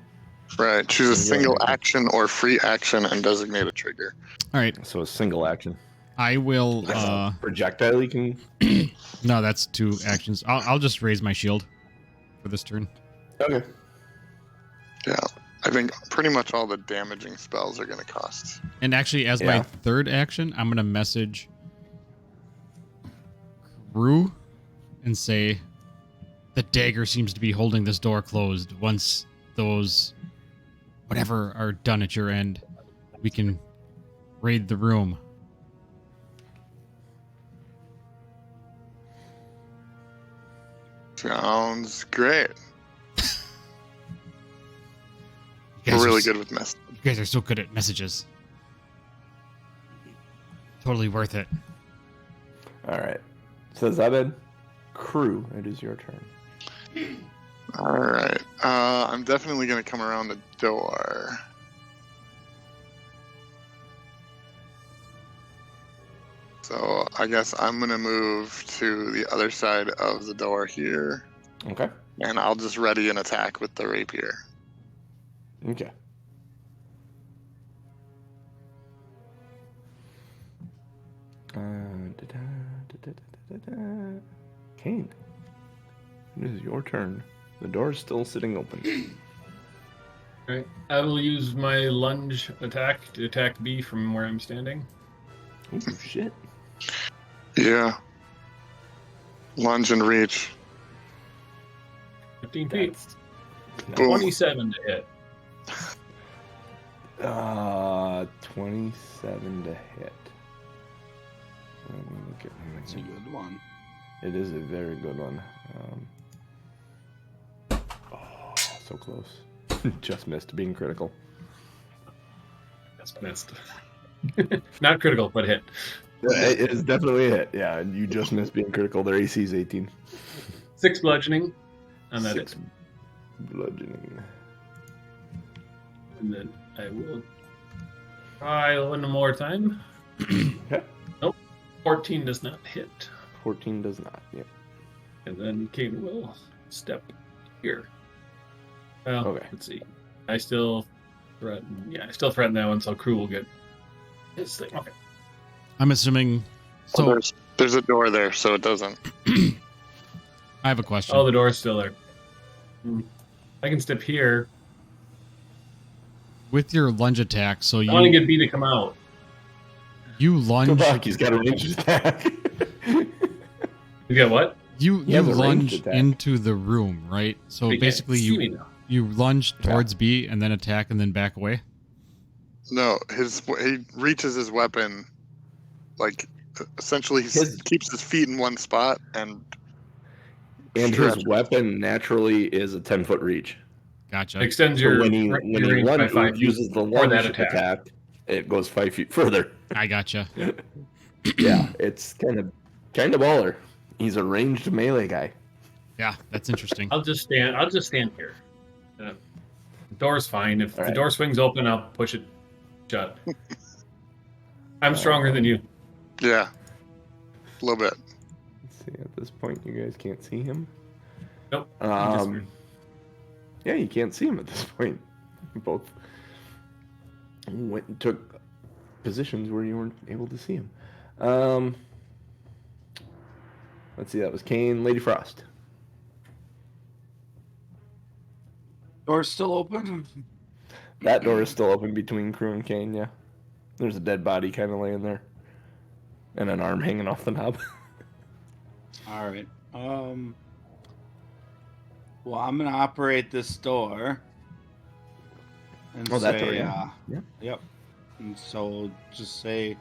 Right. Choose a single action or free action and designate a trigger. All right. So a single action. I will... projectile you can... No, that's 2 actions. I'll just raise my shield for this turn. Okay. Yeah, I think pretty much all the damaging spells are going to cost. And actually, as my third action, I'm going to message Rue and say, the dagger seems to be holding this door closed. Once those whatever are done at your end, we can raid the room. Sounds great. We're really good with messages. You guys are so good at messages. Totally worth it. All right. Says Abed. Crew, it is your turn. All right. I'm definitely going to come around the door. So I guess I'm going to move to the other side of the door here. Okay. And I'll just ready an attack with the rapier. Okay. Kain, it is your turn. The door is still sitting open. Alright. I will use my lunge attack to attack B from where I'm standing. Oh, shit. Yeah. Lunge and reach. 15 feet. Boom. 27 to hit. 27 to hit. Let me look at That's a good one. It is a very good one. So close. Just missed being critical. Just missed. Not critical, but hit. It is definitely a hit. Yeah, you just missed being critical. Their AC is 18. 6 bludgeoning. And that 6 is. bludgeoning. And then I will try one more time. Okay. Nope. 14 does not hit. 14 does not. Yep. And then Kain will step here. Well, Okay. let's see. I still threaten. Yeah, I still threaten that one, so Crew will get his thing. Okay. I'm assuming. So Well, there's a door there, so it doesn't. I have a question. Oh, the door's still there. I can step here. With your lunge attack, so I want to get B to come out. you lunge. He's got a ranged attack. You get what? You has a ranged lunge attack. into the room, right? So They can't basically, see me now. you lunge towards B and then attack and then back away. No, he reaches his weapon, like, essentially he keeps his feet in one spot and And stretches. his weapon naturally is a 10-foot reach. Gotcha. Extends So your, when he range by 5 feet uses the for lunge that attack. attack. It goes 5 feet further. I gotcha. Yeah, it's kind of baller. He's a ranged melee guy. Yeah, that's interesting. I'll just stand here. The door's fine. If the Alright. door swings open, I'll push it shut. I'm stronger than you. Yeah, a little bit. Let's see, at this point, you guys can't see him. Nope. he just- Yeah, you can't see him at this point. Both went and took positions where you weren't able to see him. Let's see, that was Kain, Lady Frost. Door's still open. That door is still open between Crew and Kain, yeah. There's a dead body kind of laying there. And an arm hanging off the knob. All right. Well, I'm gonna operate this door. And Oh, say, that door, yeah. Yeah. Yep. And so just say,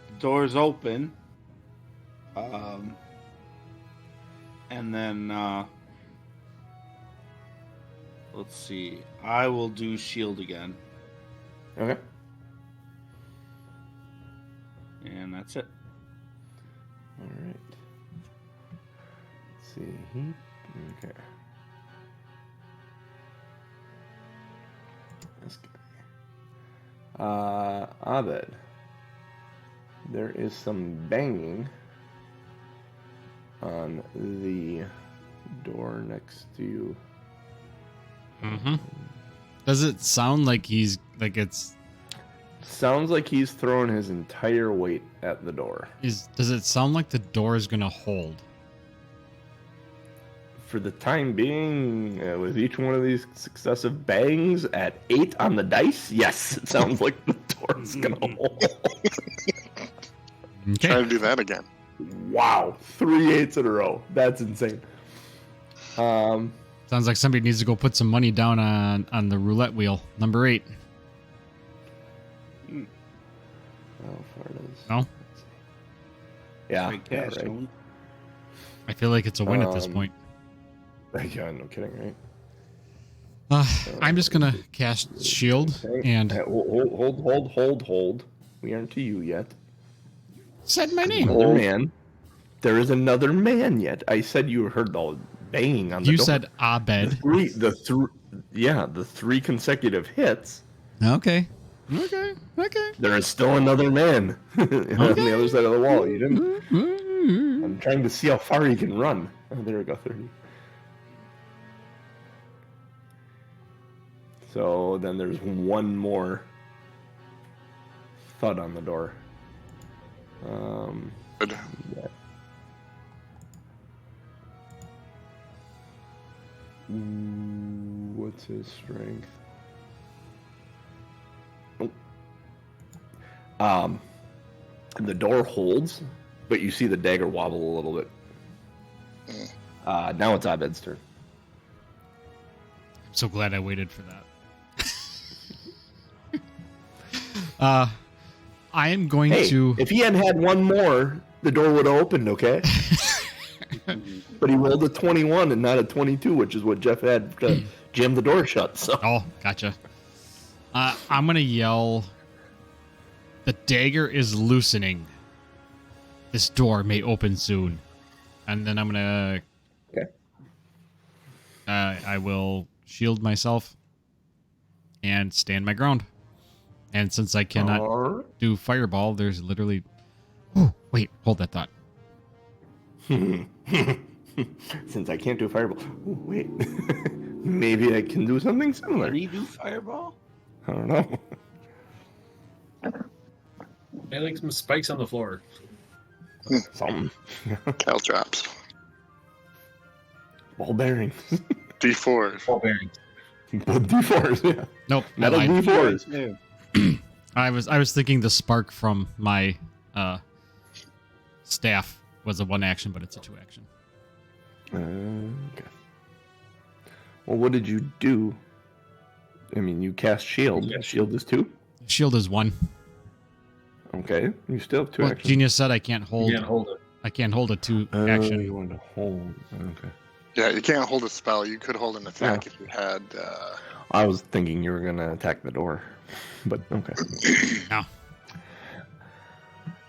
the door's open. And then let's see. I will do shield again, Okay. and that's it. Alright. Let's see. Okay. This guy. Abed. There is some banging on the door next to you. Mm-hmm. Does it sound like he's like it's? Sounds like he's throwing his entire weight at the door. Does it sound like the door is gonna hold? for the time being, with each one of these successive bangs at 8 on the dice, yes, it sounds like the door's gonna hold. Okay. Try to do that again. Wow, 3 8s in a row. That's insane. Sounds like somebody needs to go put some money down on the roulette wheel. Number 8. How far does? No? Yeah, Big yeah, cash, right. Tone. I feel like it's a win at this point. Yeah, no kidding, right? I'm just gonna cast shield and Hold. We aren't to you yet. said my name. Another man. There is another man yet. I said you heard the banging on the You door. said Abed. The 3 consecutive hits. Okay. There is still another man on the other side of the wall. You didn't. I'm trying to see how far he can run. Oh, there we go, 30. So then there's one more thud on the door. Good. Yeah. Ooh, what's his strength? Oh. The door holds, but you see the dagger wobble a little bit. Now it's Abed's turn. I'm so glad I waited for that. I am going to. If he hadn't had one more, the door would have opened, okay? But he rolled a 21 and not a 22, which is what Jeff had to jam the door shut. So. Oh, gotcha. I'm gonna yell. The dagger is loosening. This door may open soon, and then I'm gonna. Okay. I will shield myself and stand my ground. And since I cannot do fireball, there's literally. Oh, wait, hold that thought. Since I can't do fireball, wait, maybe I can do something similar. Can you do fireball? I don't know. I like some spikes on the floor. Something. Caltrops. Ball bearings. D4s. Ball bearings. D4s, yeah. Nope. Metal I, D4s. I was thinking the spark from my staff was a 1 action, but it's a 2 action. Okay. Well, what did you do? I mean, you cast shield. Yeah. Shield is 2. Shield is 1. Okay, you still have 2 Well, actions. Genius said I can't hold. You can't hold it. I can't hold a 2 action. You want to hold. Okay. Yeah, you can't hold a spell. You could hold an attack Yeah. if you had. I was thinking you were gonna attack the door, but okay. No.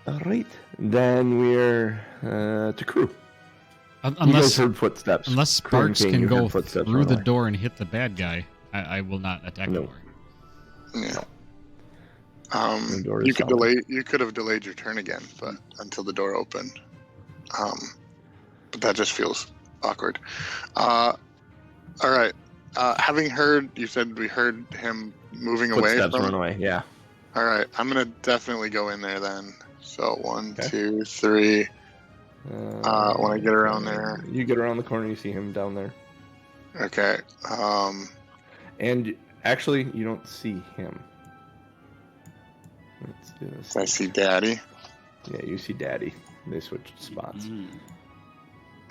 All right, then we're to crew. You guys Unless heard footsteps. unless Crew and sparks Kain, can you go heard footsteps through run the away. door and hit the bad guy, I will not attack the No. door. Yeah. The door is You could solid. delay. You could have delayed your turn again, but until the door opened. But that just feels awkward. All right. Having heard, you said we heard him moving away Footsteps from. run away. Yeah. All right, I'm gonna definitely go in there then. So 1, Okay. 2, 3. When I get around there. You get around the corner, you see him down there, Okay. and actually, you don't see him. Let's do this. I see Daddy. Yeah, you see Daddy. They switched spots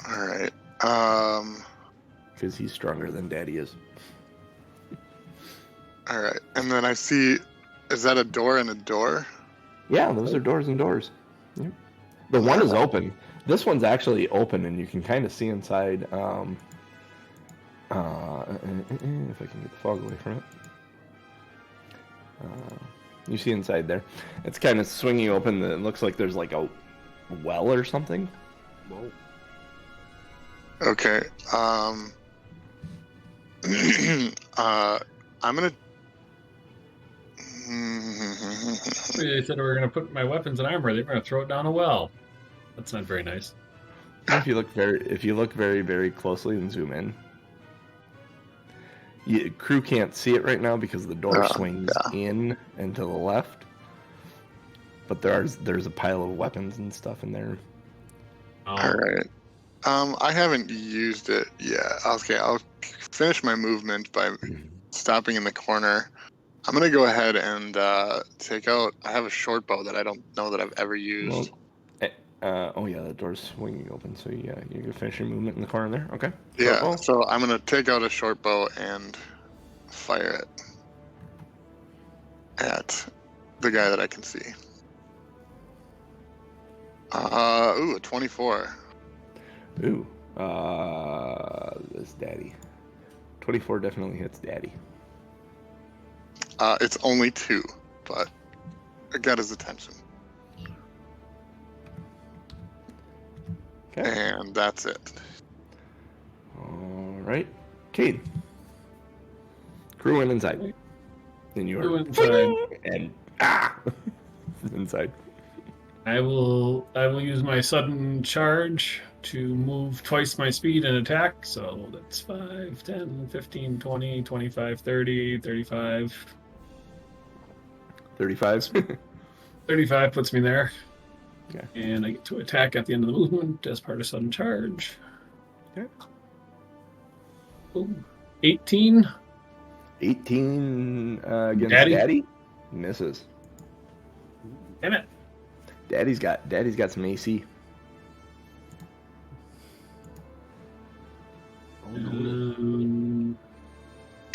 All right. because he's stronger than Daddy is. All right, and then I see. Is that a door and a door? Yeah, those are doors and doors. Yep. The one is open. This one's actually open, and you can kind of see inside. If I can get the fog away from it, you see inside there. It's kind of swinging open. It looks like there's like a well or something. Whoa. Okay. I'm gonna. They said we were going to put my weapons in armor. They were going to throw it down a well. That's not very nice. If you look very, very closely and zoom in, crew can't see it right now because the door swings in and to the left. But there's a pile of weapons and stuff in there. All right. I haven't used it Yeah, okay, I'll finish my movement by stopping in the corner. I'm going to go ahead and take out... I have a short bow that I don't know that I've ever used. Oh yeah, the door's swinging open, so yeah, you can finish your movement in the corner there. Okay. Yeah, Short bow. so I'm going to take out a short bow and fire it at the guy that I can see. A 24. Ooh. This daddy. 24 definitely hits daddy. It's only 2, but I got his attention. Okay. And that's it. All right. Kain. Crew went inside. And you Crew are inside. and inside. I will use my sudden charge to move twice my speed and attack. So that's 5, 10, 15, 20, 25, 30, 35. 35. 35 puts me there. Okay. And I get to attack at the end of the movement as part of sudden charge. Okay. Boom. 18. 18 against Daddy? daddy. Misses. Damn it. Daddy's got some AC.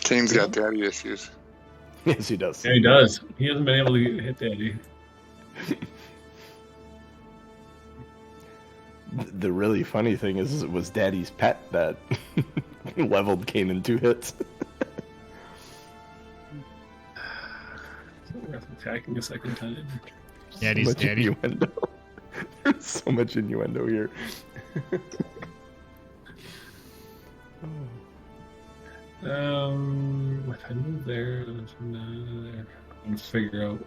Kane's got daddy issues. Yes, he does. Yeah, he does. He hasn't been able to hit Daddy. The really funny thing is it was Daddy's pet that leveled Kain in 2 hits. Worth attacking a second time. Daddy's so much daddy. Innuendo. There's so much innuendo here. If I move there, I'm gonna figure out.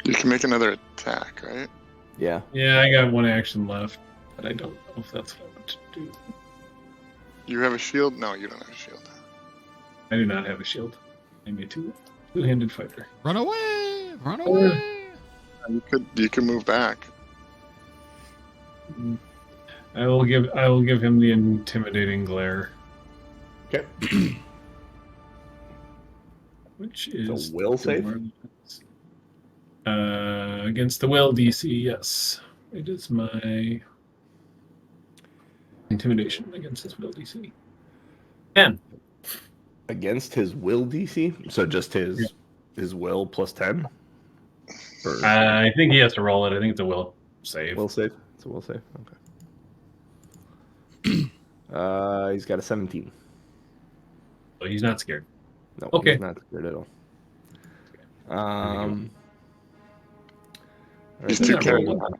You can make another attack, right? Yeah. Yeah, I got 1 action left, but I don't know if that's what I want to do. You have a shield? No, you don't have a shield. I do not have a shield. I'm a two-handed fighter. Run away! Run away! You could move back. I will give him the intimidating glare. Okay. Which is The will save? Against the will DC, yes. It is my intimidation against his will DC. 10. Against his will DC? So just his will plus 10? Or I think he has to roll it. I think it's a will save. will save? It's a will save. Okay. He's got a 17. So he's not scared. No, Okay. he's not scared at all. All He's right, too not carried. roll well.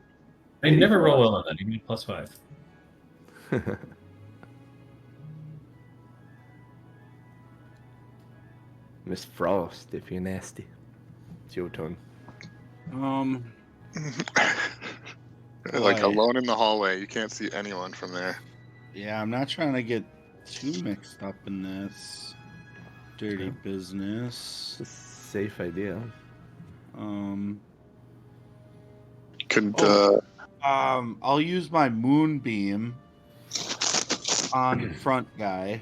I never roll well on that. He +5. Miss Frost, if you're nasty. It's your turn. Like Why? alone in the hallway. You can't see anyone from there. Yeah, I'm not trying to get too mixed up in this dirty business. It's a safe idea. Could I'll use my moonbeam on the front guy.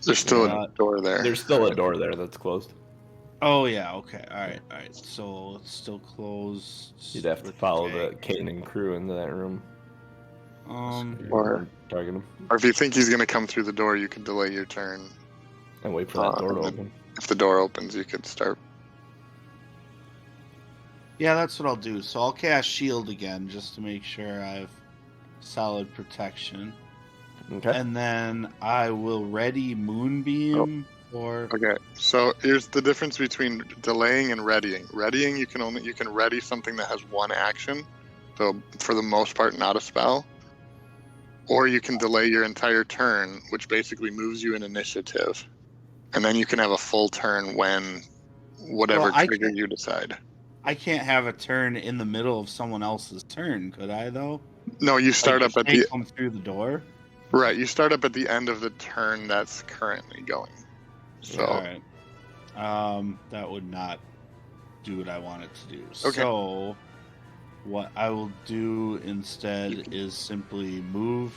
there's still Yeah. a door there. There's still a door there that's closed. Oh yeah, okay, all right. So it's still closed. You'd have to with follow the tag. Kain and crew into that room. Or- Target him Or if you think he's gonna come through the door, you could delay your turn. and wait for that door to and then open. If the door opens, you could start. Yeah, that's what I'll do. So I'll cast shield again just to make sure I have solid protection, Okay. and then I will ready moonbeam or Okay, so here's the difference between delaying and readying. Readying, you can ready something that has 1 action, so for the most part, not a spell. Or you can delay your entire turn, which basically moves you in initiative, and then you can have a full turn when whatever Well, I trigger can't- you decide. I can't have a turn in the middle of someone else's turn, could I? Though. No, you start Like, up at if they the come through the door. right. You start up at the end of the turn that's currently going. So All right. That would not do what I want it to do. Okay. So, what I will do instead is simply move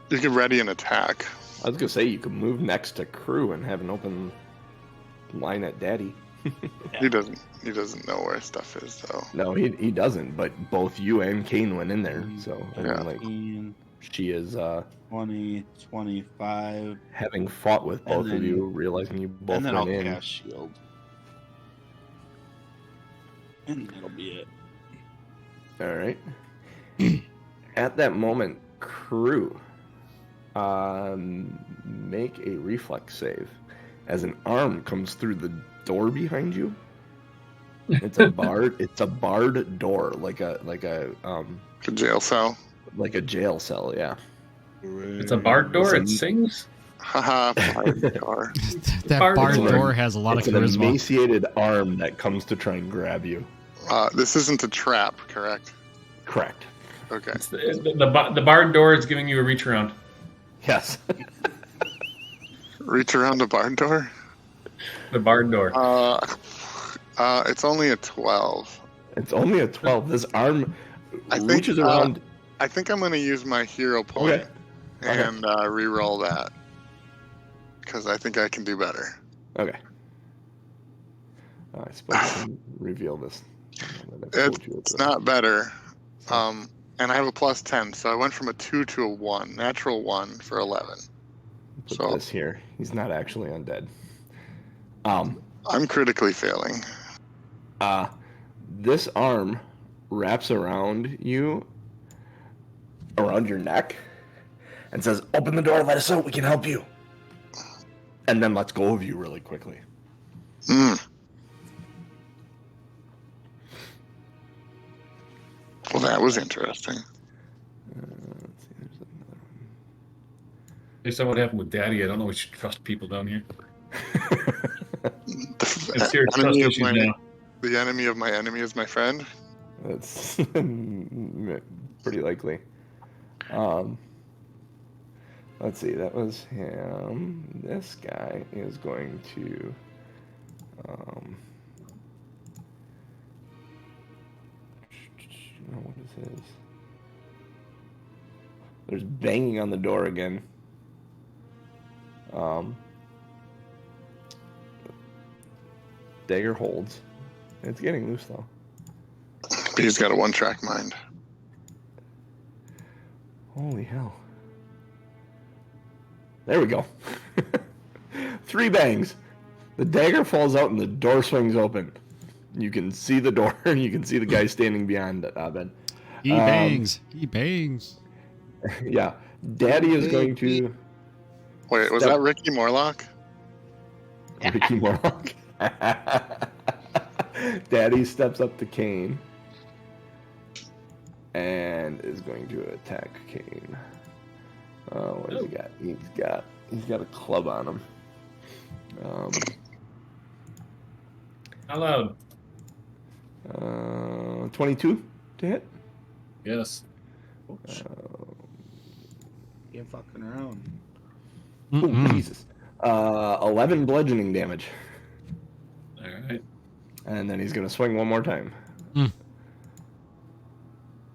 You can ready an attack. I was gonna say you could move next to crew and have an open line at Daddy. He doesn't know where stuff is though. No, he doesn't. But both you and Kain went in there, so I Yeah. mean, like she is 20, 25, having fought with both then- of you, realizing you both and then went I'll in. cast shield. And that'll be it. All right. At that moment, crew, make a reflex save as an arm comes through the door behind you. It's a barred. It's a barred door, like a A jail cell. like a jail cell. Yeah. It's a barred door. It sings. Haha, barred door. That Barred barred door. door has a lot It's of an charisma. emaciated arm that comes to try and grab you. This isn't a trap, correct? Correct. Okay. It's the barred door is giving you a reach around. Yes. Reach around the barn door. The barred door. It's only a 12. It's only a 12. This arm I think, reaches around. I think I'm going to use my hero point Okay. and re-roll that because I think I can do better. Okay. I suppose I can reveal this. now that I've told you It's it's not better. And I have a plus 10, so I went from a 2 to a 1. Natural 1 for 11. Put So this here. He's not actually undead. I'm critically failing. This arm wraps around you, around your neck, and says, "Open the door, let us out, we can help you." And then lets go of you really quickly. Mm. Well, that was interesting. Let's see, there's another Based on what happened with Daddy, I don't know if we should trust people down here. The It's serious trust enemy of issues my now. the enemy of my enemy is my friend. That's pretty likely. Let's see, that was him. This guy is going to what is his? There's banging on the door again. Dagger holds. It's getting loose though. But he's got a one-track mind. Holy hell. There we go. 3 bangs. The dagger falls out and the door swings open. You can see the door and you can see the guy standing beyond Abed. He bangs. He bangs. Yeah. Daddy is going to... Wait, was Step- that Ricky Morlock? Ricky Morlock. Daddy steps up to Kain and is going to attack Kain. What does he got? He's got a club on him. How loud? 22 to hit. Yes. Ain't fucking around. Oh, Jesus. 11 bludgeoning damage. All right. And then he's going to swing one more time. Mm.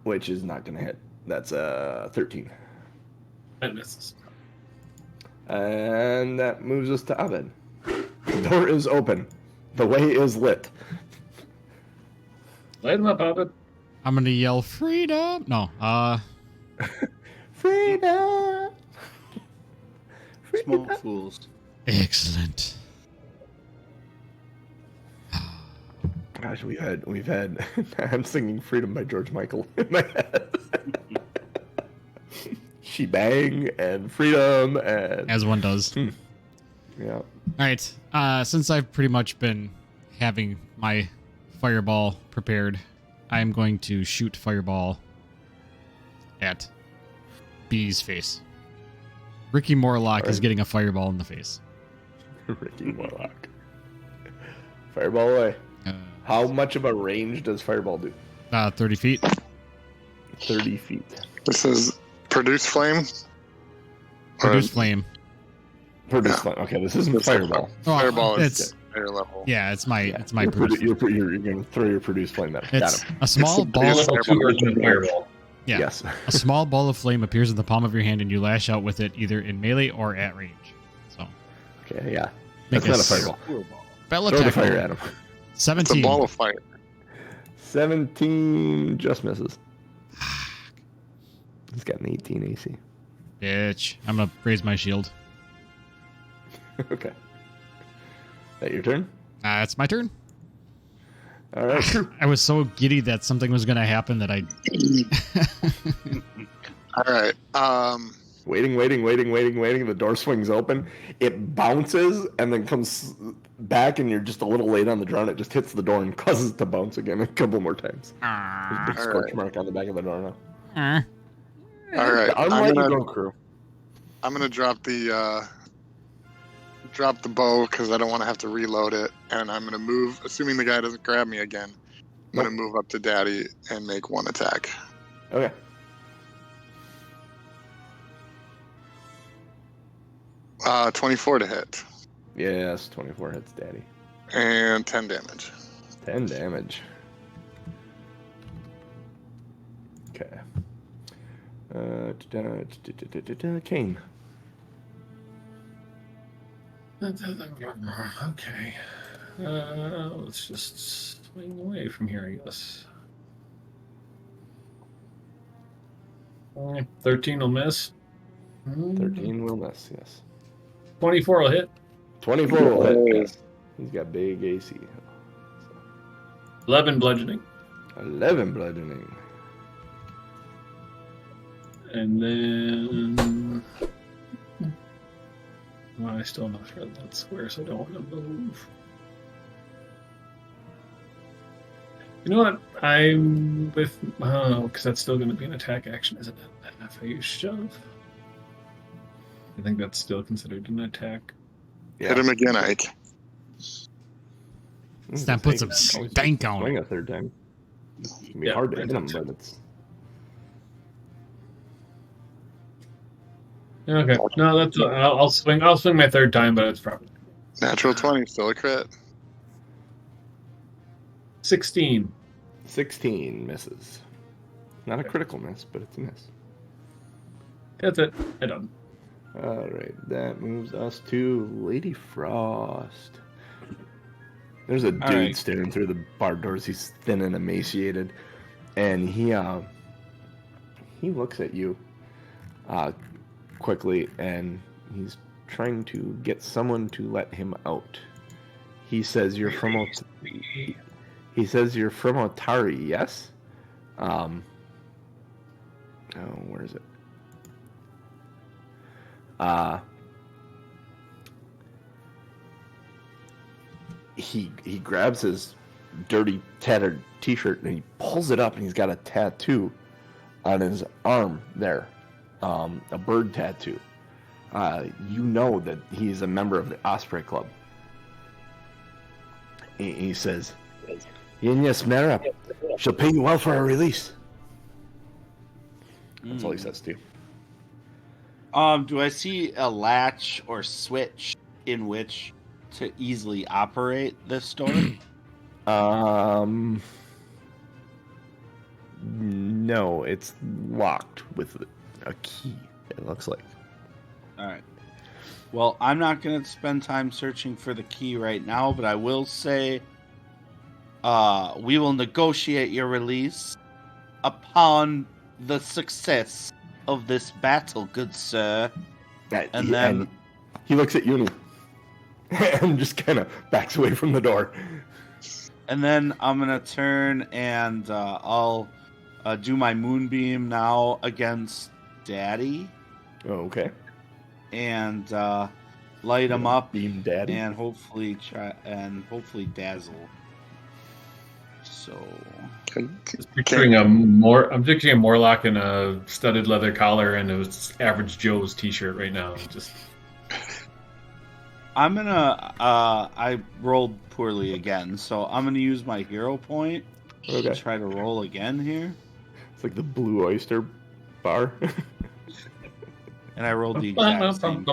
Which is not going to hit. That's 13. That misses. And that moves us to Abed. The door is open. The way is lit. Light him up, Abed. I'm gonna yell freedom. No. Freedom! Smoke fools. Excellent. Gosh, we've had I'm singing Freedom by George Michael in my head. She bang and freedom and As one does. yeah. All right. Since I've pretty much been having my fireball prepared, I'm going to shoot fireball at B's face. Ricky Morlock is getting a fireball in the face. Ricky Morlock. Fireball away. How much of a range does fireball do? 30 feet. 30 feet. This is produce flame. Produce flame. Produce flame. Okay, this isn't It's like fireball. Fireball is It's higher level. yeah. It's my it's my You're produce. going to throw your produce flame at him. It's Got him. a small It's a ball. produce Level 2 earthman fireball. Yeah. Yes. A small ball of flame appears in the palm of your hand, and you lash out with it either in melee or at range. So. Okay, yeah. Make That's not a fireball. Spell Throw the attack fire roll. at him. 17. It's a ball of fire. 17 just misses. He's got an 18 AC. Bitch. I'm going to raise my shield. Okay. That your turn? It's my turn. All right. I was so giddy that something was going to happen that I... All right. Waiting. The door swings open. It bounces and then comes back, and you're just a little late on the draw, and it just hits the door and causes it to bounce again a couple more times. There's a big scorch mark on the back of the door now. All right. I'm letting you go, crew. I'm gonna drop the bow because I don't want to have to reload it, and I'm gonna move. Assuming the guy doesn't grab me again, I'm gonna move up to Daddy and make one attack. Okay. Uh, 24 to hit. Yes, 24 hits Daddy. And 10 damage. 10 damage. Okay. Kain. Okay. Let's just swing away from here, I guess. 13 will miss. 13 will miss, yes. 24 will hit. 24 will hit, yes. He's got big AC. 11 bludgeoning. 11 bludgeoning. And then... Well, I still not sure that square, so I don't want to move. You know what? I'm with... Oh, because that's still going to be an attack action, isn't it? If I use shove. I think that's still considered an attack. Yeah. Hit him again, Ike. Snap put some stank on Swing it. a third time. It's gonna be Yeah, hard to right, hit him, that's but it. it's... Okay. No, that's... I'll swing. I'll swing my third time, but it's probably... Natural 20, still a crit. 16. 16 misses. Not a critical miss, but it's a miss. That's it. I done. Alright, that moves us to Lady Frost. There's a dude right. staring through the bar doors. He's thin and emaciated. And he looks at you quickly, and he's trying to get someone to let him out. He says you're from He says you're from Otari, yes? Oh, where is it? He grabs his dirty, tattered t-shirt and he pulls it up, and he's got a tattoo on his arm there, a bird tattoo. You know that he's a member of the Osprey Club. He says, "Yes, Mara, she'll pay you well for her release." That's all he says to you. Do I see a latch or switch in which to easily operate this door? No, it's locked with a key, it looks like. All right. Well, I'm not going to spend time searching for the key right now, but I will say we will negotiate your release upon the success of this battle, good sir. And he looks at you and just kind of backs away from the door. And then I'm going to turn and I'll do my moonbeam now against Daddy. Oh, okay. And light him up. Beam Daddy. And hopefully dazzle. So... Just picturing I'm picturing a Morlock in a studded leather collar and a average Joe's t-shirt right now. Just I'm gonna I rolled poorly again, so I'm gonna use my hero point to try to roll again here. It's like the Blue Oyster bar. And I rolled the exact same.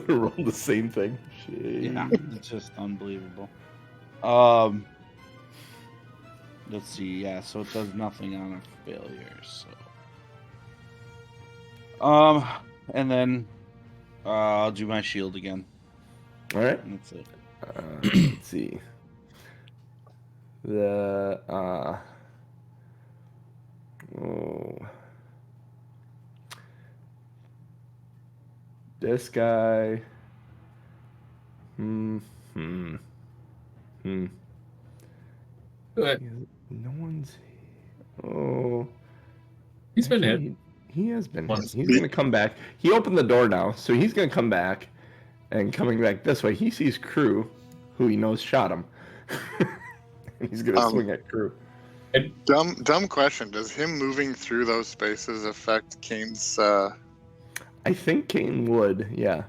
Rolled the same thing. Shit. Yeah, it's just unbelievable. Let's see. Yeah, so it does nothing on a failure. So, and then I'll do my shield again. All right. And that's it. Let's see. This guy. Good. No one's. Oh. He's been hit. He has been hit. Once. He's going to come back. He opened the door now, so he's going to come back. And coming back this way, he sees Crew, who he knows shot him. And he's going to swing at Crew. Dumb question. Does him moving through those spaces affect Kane's... I think Kain would, yeah.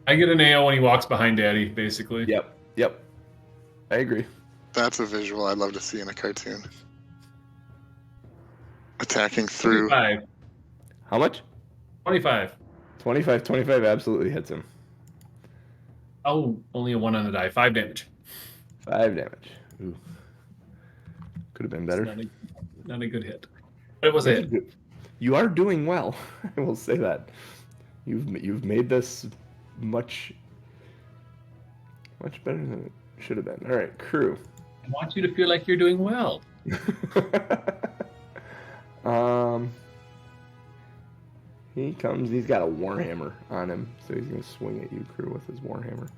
I get an AO when he walks behind Daddy, basically. Yep. I agree. That's a visual I'd love to see in a cartoon. Attacking through. 25. How much? 25. 25 absolutely hits him. Oh, only a 1 on the die. 5 damage. 5 damage. Ooh. Could have been better. Not a good hit. But it was a hit. You are doing well. I will say that. You've made this much better than it should have been. All right, Crew. I want you to feel like you're doing well. He comes. He's got a warhammer on him, so he's gonna swing at you, Crew, with his warhammer.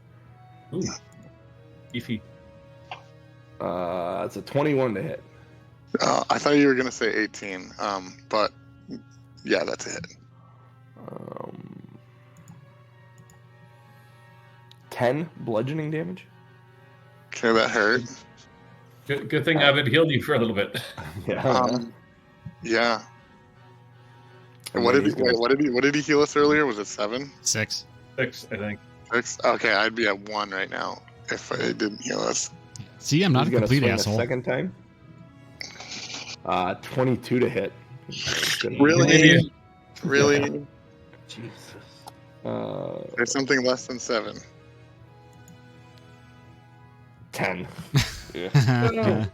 Ooh. Beefy. It's a 21 to hit. I thought you were gonna say 18. But yeah, that's a hit. 10 bludgeoning damage. Okay, that hurt. Good thing Abed healed you for a little bit. Yeah. Yeah. And what did he heal us earlier? Was it 7? 6. 6, I think. 6? Okay, I'd be at 1 right now if it didn't heal us. See, I'm not He's a gonna complete swing asshole. A second time. 22 to hit. Really? Really? Jesus. There's something less than 7. 10. That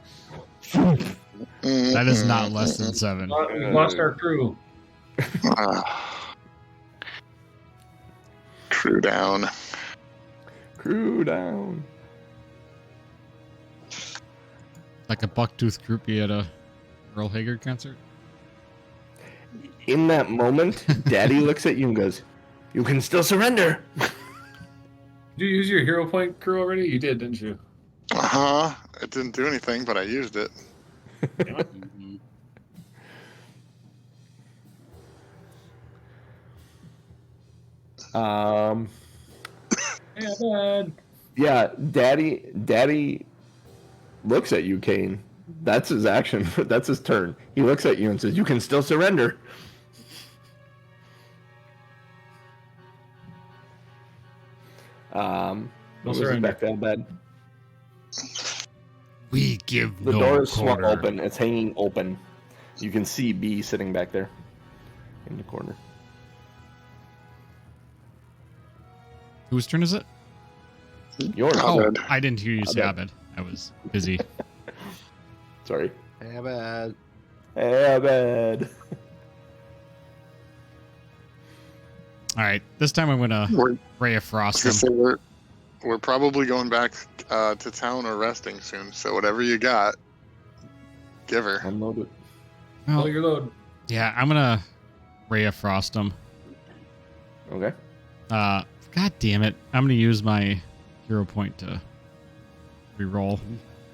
is not less than 7. We lost our crew. Crew down. Crew down. Like a bucktooth groupie at a Earl Haggard concert. In that moment, Daddy looks at you and goes, "You can still surrender." Did you use your hero point, Crew, already? You did, didn't you? It didn't do anything, but I used it. Yeah, bad. Yeah, Daddy looks at you, Kain. That's his action. That's his turn. He looks at you and says, "You can still surrender." No surrender. Back to Abed. We give The no door is swung quarter. open. It's hanging open. You can see B sitting back there in the corner. Whose turn is it? Yours. Oh, Abed. I didn't hear you say Abed. Abed. I was busy. Sorry. Abed. Abed. All right, this time I'm gonna We're, Ray of Frost I was him. gonna say we're probably going back to town or resting soon. So whatever you got, give her. Unload it. Well, Oh, your load. yeah, I'm gonna Ray of Frost him. Okay. God damn it! I'm gonna use my hero point to reroll.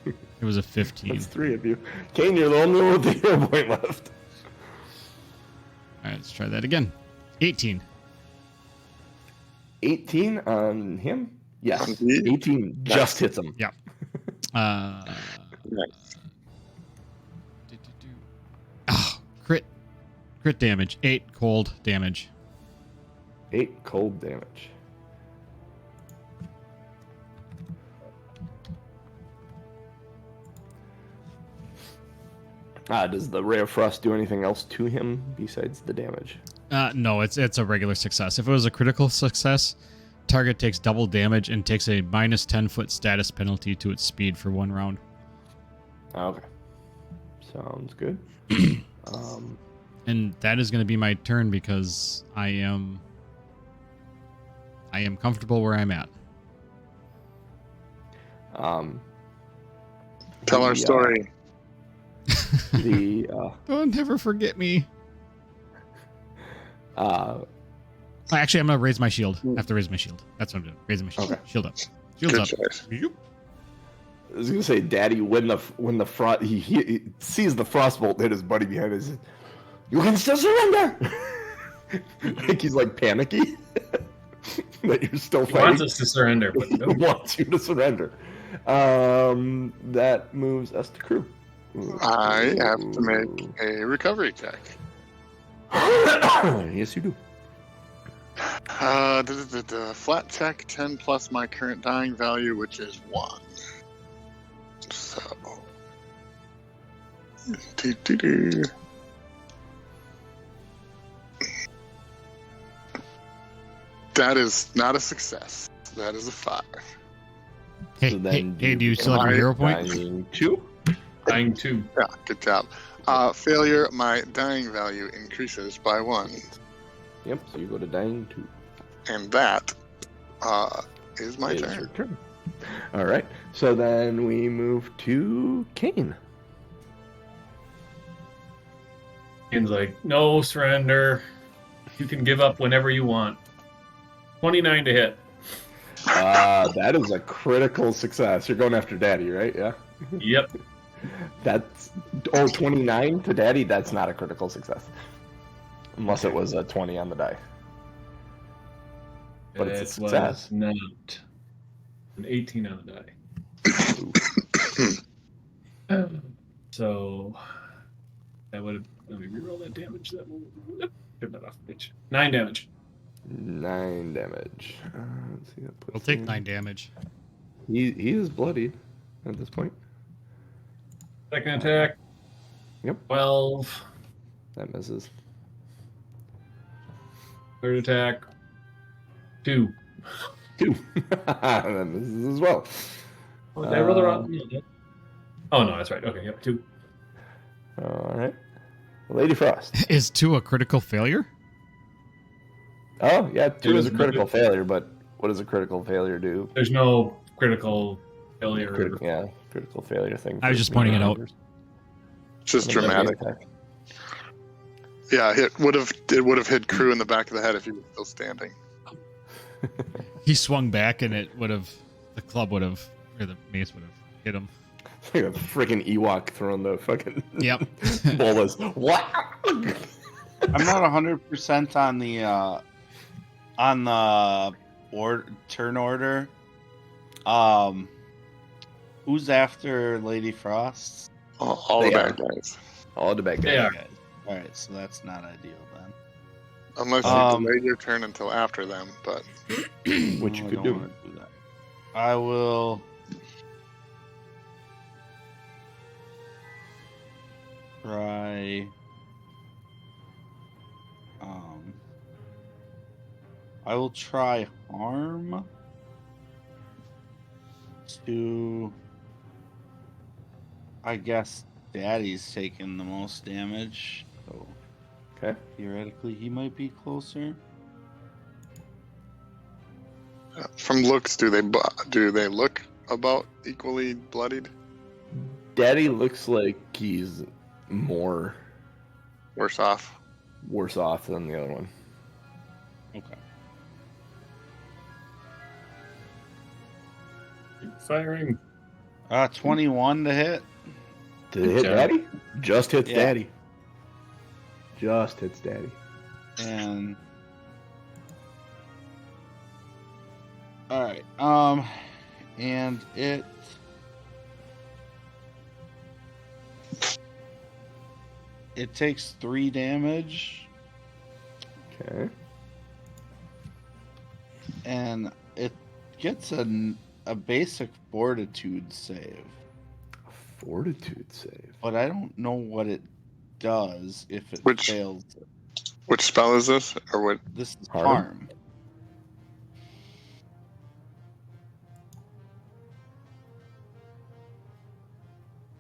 It was a 15. That's 3 of you. Kain, you're the only one with the hero point left. All right, let's try that again. 18. 18 on him? Yes. On me? 18 just hits him. Yep. Nice. Oh, crit damage. 8 cold damage. 8 cold damage. Does the Ray of Frost do anything else to him besides the damage? No, it's a regular success. If it was a critical success, target takes double damage and takes a minus 10-foot status penalty to its speed for 1 round. Okay. Sounds good. And that is going to be my turn because I am comfortable where I'm at. Tell our story. Don't ever forget me. Actually, I'm gonna raise my shield. I have to raise my shield. That's what I'm doing. Raising my shield. Okay. Shield up. Shield's Good up. choice. Yoop. I was gonna say, Daddy, when the frost he sees the frostbolt hit his buddy behind his, you can still surrender. Like he's like panicky that you're still He fighting. wants us to surrender, but He wants you to surrender. That moves us to crew. I have to make a recovery check. Yes, you do. The flat check 10 plus my current dying value, which is 1. So. That is not a success. That is a 5. Hey, So hey, then hey, do you still have your hero point? Dying 2. dying 2. Yeah, good job. Failure, my dying value increases by 1. Yep, so you go to dying 2. And that is my It is turn. your turn. All right, so then we move to Kain. Kain's like, no surrender. You can give up whenever you want. 29 to hit. That is a critical success. You're going after Daddy, right? Yeah. Yep. That's 29 to Daddy. That's not a critical success, unless it was a 20 on the die. But it's a success. Was not an 18 on the die. So that would have. Let me reroll that damage. That will turn that off, bitch. 9 damage. 9 damage. Let's see, that puts We'll take him- 9 damage. He is bloodied at this point. Second attack. Yep. 12. That misses. Third attack. 2. 2. That misses as well. Oh, did I roll the wrong? Oh no, that's right. Okay, yep, 2. All right. Lady Frost. Is 2 a critical failure? Oh, yeah, 2 is a It is critical failure, but what does a critical failure do? There's no critical failure. Critical failure thing. I was just pointing it out. It's just For dramatic. attack. Yeah, it would have hit Crew in the back of the head if he was still standing. He swung back and the club would have, or the mace would have hit him. It's like a freaking Ewok throwing the fucking Yep. bolas. What? I'm not 100% on the turn order. Who's after Lady Frost? All They the are. bad guys. All the back They guys. are. Okay. All right, so that's not ideal then. Unless you delay your turn until after them, but Which you No, I could don't do. wanna that. I will. Try. I will try harm to. I guess Daddy's taking the most damage, so Okay. theoretically he might be closer. from looks, do they look about equally bloodied? Daddy looks like he's more Worse off. worse off than the other one. Okay. Keep firing. 21 to hit. Did it hit job. Daddy? Just hits Yeah. Daddy. Just hits Daddy. And all right, and it takes 3 damage, Okay. and it gets a basic fortitude save, Fortitude save. but I don't know what it does if it Which- fails. Which spell is this, or what? This is Harm? harm.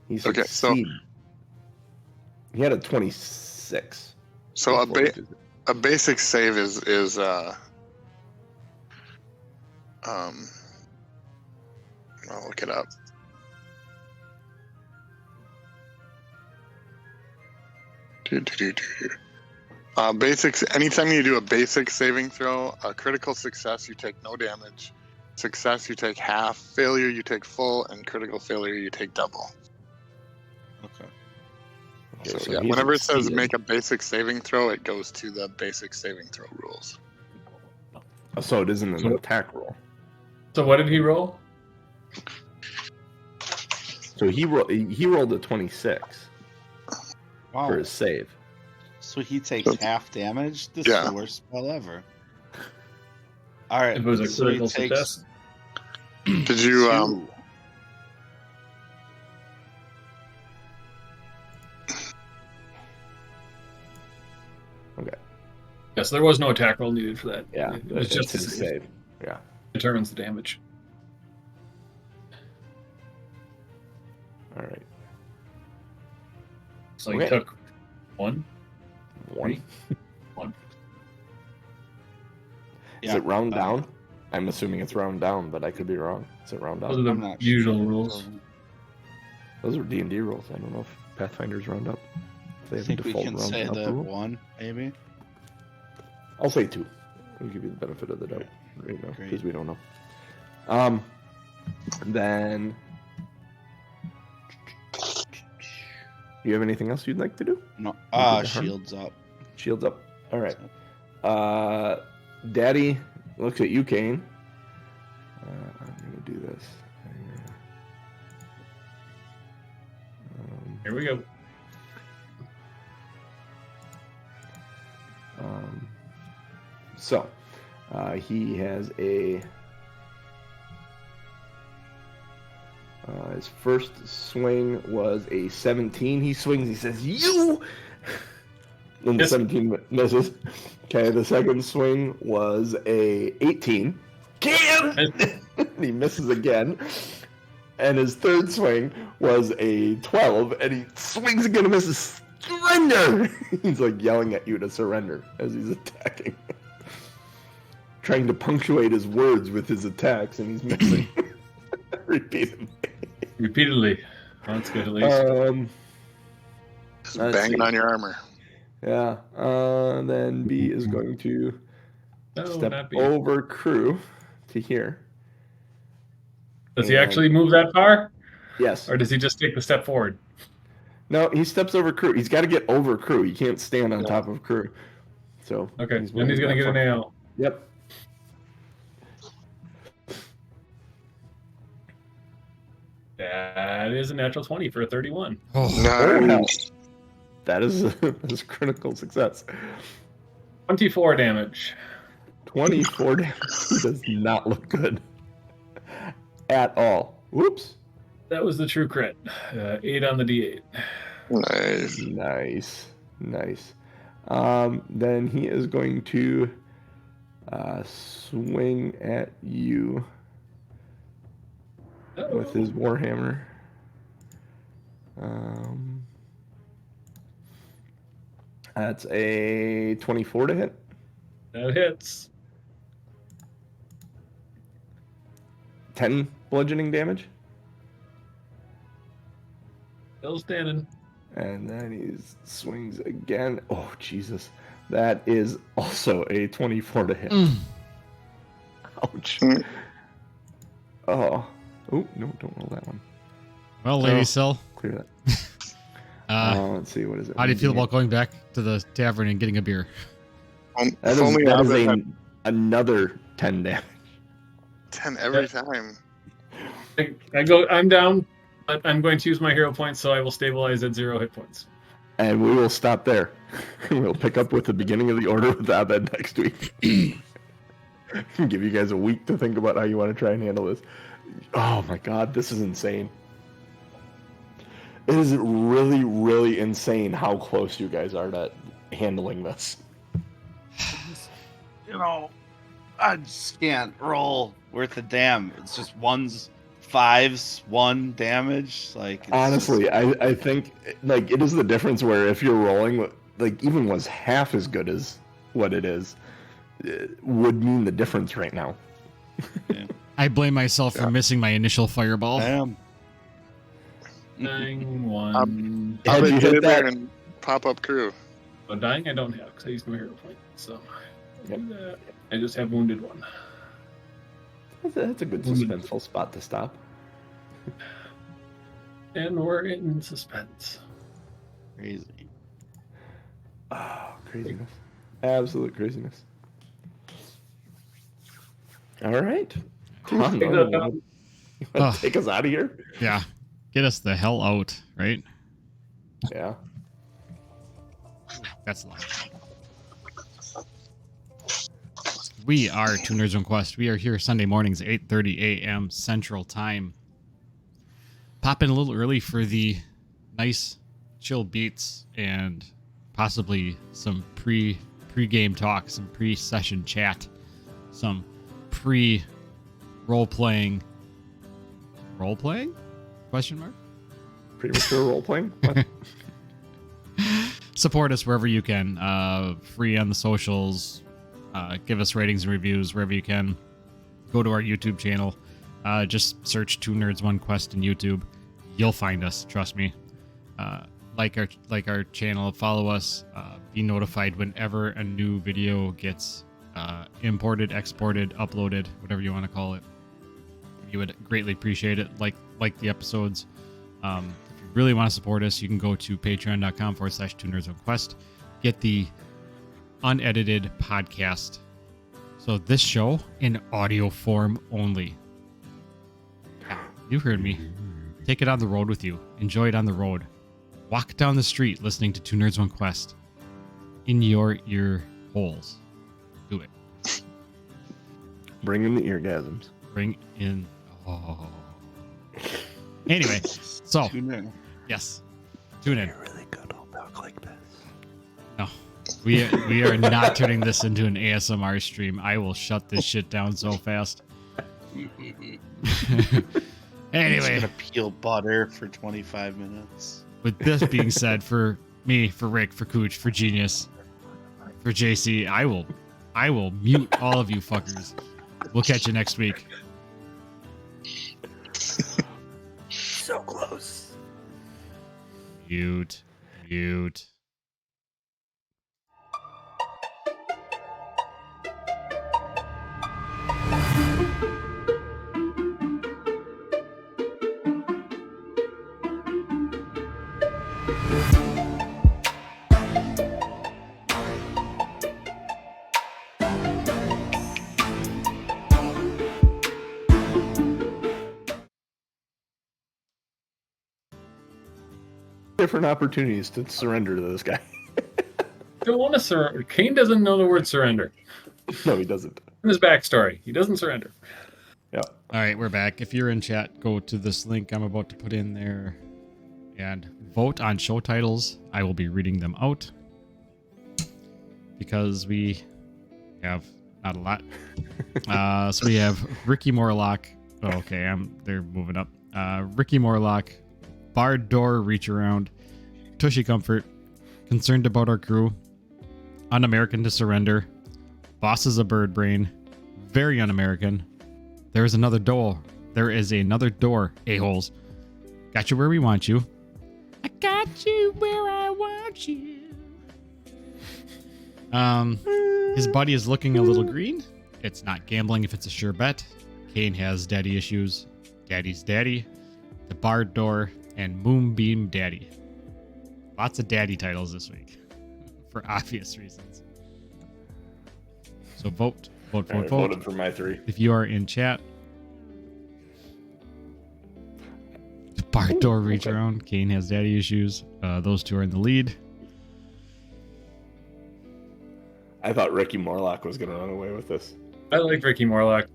He Okay, so- succeed. He had a 26. So a basic save is I'll look it up. Basics. Anytime you do a basic saving throw, a critical success, you take no damage. Success, you take half. Failure, you take full, and critical failure, you take double. Okay. So yeah, whenever it says make a basic saving throw, it goes to the basic saving throw rules. So it isn't an attack roll. So what did he roll? So he rolled a 26 Wow. for his save. So he takes half damage? This is the worst spell ever. Alright. It was a so critical he takes success. Did you Okay. Yes, there was no attack roll needed for that. Yeah, it was just his save. Yeah. Determines the damage. All right. So he took one. One. Is Yeah, it round down? I'm assuming it's round down, but I could be wrong. Is it round Those down? are I'm the not usual sure. rules. Those are D&D rules. I don't know if Pathfinder's round up. If they I have a think we default can round say up the rule. 1, maybe. I'll say 2. We'll give you the benefit of the doubt right now Great. because we don't know. Then, do you have anything else you'd like to do? No. harm? Shields up. Shields up. All right. Daddy looks at you, Kain. I'm gonna do this. Here we go. So, he has a. His first swing was a 17. He swings. He says, "You." And the Yes. 17 misses. Okay, the second swing was a 18. Can! He misses again. And his third swing was a 12, and he swings again and misses. Surrender! He's like yelling at you to surrender as he's attacking. Trying to punctuate his words with his attacks, and he's missing. Repeatedly. Oh, that's good at least. just let's banging see. on your armor? Yeah. Then B is going to No, step not B. over crew to here. Does he actually move that far? Yes. Or does he just take the step forward? No, he steps over crew. He's got to get over crew. He can't stand on top of crew. So Okay, then he's moving going to that get an far. AO. Yep. That is a natural 20 for a 31. Nice. That is critical success. 24 damage. 24 damage. He does not look good at all. Whoops. That was the true crit. 8 on the D8. Nice. Nice. Then he is going to swing at you with his warhammer. That's a 24 to hit. That hits. 10 bludgeoning damage. Still standing. And then he swings again. Oh, Jesus. That is also a 24 to hit. Ouch. Oh. Oh, no, don't roll that one. Well, Lady Cell, Clear that. Let's see, what is it? how do you feel about going back to the tavern and getting a beer? If That is, only that is Abed had another 10 damage. 10 every time. I'm down, but I'm going to use my hero points, so I will stabilize at 0 hit points. And we will stop there. We'll pick up with the beginning of the order with Abed next week. Give you guys a week to think about how you want to try and handle this. Oh my god, this is insane. It is really, really insane how close you guys are to handling this. You know, I just can't roll worth a damn. It's just one's 5s, 1 damage. Like Honestly, I think like it is the difference where if you're rolling like even was half as good as what it is, it would mean the difference right now. Yeah. I blame myself for missing my initial fireball. I am. Dying one. I'll Had you get hit in there that? and pop up crew. Oh, dying I don't have because I used my hero point. So Yep. do that. I just have wounded one. That's a good suspenseful spot to stop. And we're in suspense. Crazy. Oh, craziness. Absolute craziness. All right. Take that down. Take us out of here? Yeah. Get us the hell out, right? Yeah. That's loud. We are Two Nerds One Quest. We are here Sunday mornings, 8:30 a.m. Central Time. Pop in a little early for the nice, chill beats and possibly some pre-game talk, some pre-session chat, some pre-role-playing. Role-playing? Question mark? Premature role playing? What? Support us wherever you can. Free on the socials. Give us ratings and reviews wherever you can. Go to our YouTube channel. Just search Two Nerds One Quest in YouTube. You'll find us. Trust me. Like our channel. Follow us. Be notified whenever a new video gets imported, exported, uploaded, whatever you want to call it. You would greatly appreciate it. Like the episodes. If you really want to support us, you can go to patreon.com/Two Nerds One Quest. Get the unedited podcast. So this show in audio form only. Yeah, you heard me. Take it on the road with you. Enjoy it on the road. Walk down the street listening to Two Nerds One Quest in your ear holes. Do it. Bring in the eargasms. Bring in. Oh. Anyway, so Tune in. yes, tune in. Really good old talk like this. No, we are not turning this into an ASMR stream. I will shut this shit down so fast. I'm Anyway, just gonna peel butter for 25 minutes. with this being said, for me, for Rick, for Cooch, for Genius, for JC, I will mute all of you fuckers. We'll catch you next week. So close. Mute. Different opportunities to surrender to this guy. Don't want to surrender. Kain doesn't know the word surrender. No, he doesn't. In his backstory, he doesn't surrender. Yeah. All right, we're back. If you're in chat, go to this link I'm about to put in there and vote on show titles. I will be reading them out because we have not a lot. So we have Ricky Morlock. Oh, okay, they're moving up. Ricky Morlock, Barred Door Reach Around, Tushy Comfort, Concerned About Our Crew, Un-American to Surrender, Boss is a Bird Brain, Very Un-American, There is another door, a-holes, Got You Where We Want You, I got you where I want you. His buddy is looking a little green. It's not gambling if it's a sure bet. Kain has daddy issues. Daddy's daddy. The Barred Door and Moonbeam Daddy. Lots of daddy titles this week for obvious reasons. So vote. Voted for my 3. If you are in chat, the Barred Door Reach Around. Kain has daddy issues. Those two are in the lead. I thought Ricky Morlock was going to run away with this. I like Ricky Morlock.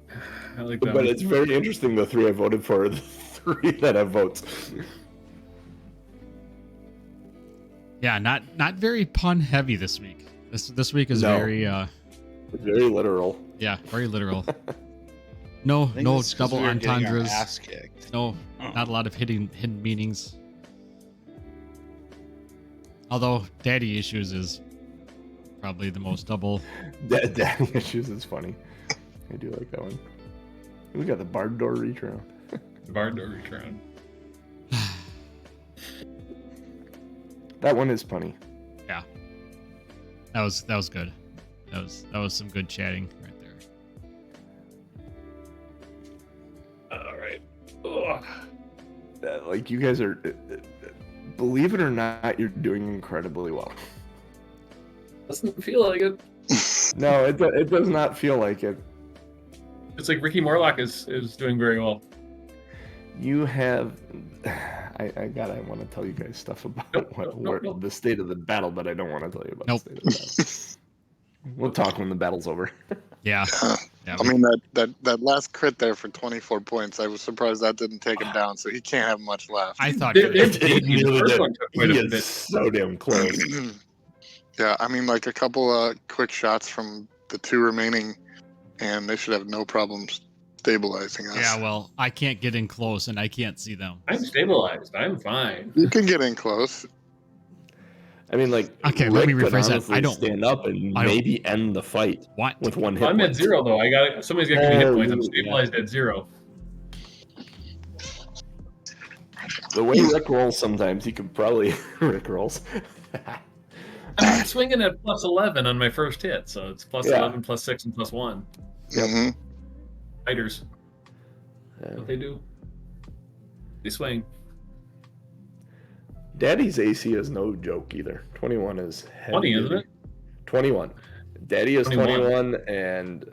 I like that. But it's very interesting the 3 I voted for are the 3 that have votes. Yeah, not very pun heavy this week. This week is No. very Very literal. yeah, very literal. No, I think no it's 'cause double we were getting our entendres. ass kicked. No, Oh. not a lot of hidden meanings. Although daddy issues is probably the most double. Daddy issues is funny. I do like that one. We got the barred door reach around. The barred door return. That one is funny. Yeah, that was good. That was some good chatting right there. All right. Ugh. Like you guys are, believe it or not, you're doing incredibly well. Doesn't feel like it. No, it does not feel like it. It's like Ricky Morlock is doing very well. You have. I want to tell you guys stuff about Nope. the state of the battle, but I don't want to tell you about Nope. the state of the battle. We'll talk when the battle's over. Yeah. Yeah, I mean that last crit there for 24 points. I was surprised that didn't take him down, so he can't have much left. I thought It good. the first one took quite He a is bit. so damn close. Yeah, I mean, like a couple quick shots from the two remaining, and they should have no problems stabilizing us. Yeah, well, I can't get in close and I can't see them. I'm stabilized. I'm fine. You can get in close. I mean, like, Okay, let me Rick could rephrase that. honestly I don't- stand up and I don't- maybe end the fight What? with one hit. I'm at point. 0 though. Somebody's got to give me hit Oh, points. I'm yeah. stabilized at 0. The way Rick rolls sometimes, he could probably Rick rolls. I'm swinging at plus 11 on my first hit, so it's plus Yeah. 11, plus 6, and plus 1. Yep. hmm Fighters, Yeah. what they do? They swing. Daddy's AC is no joke either. 21 is heavy 20, isn't duty. it? 21. Daddy is 21. 21, and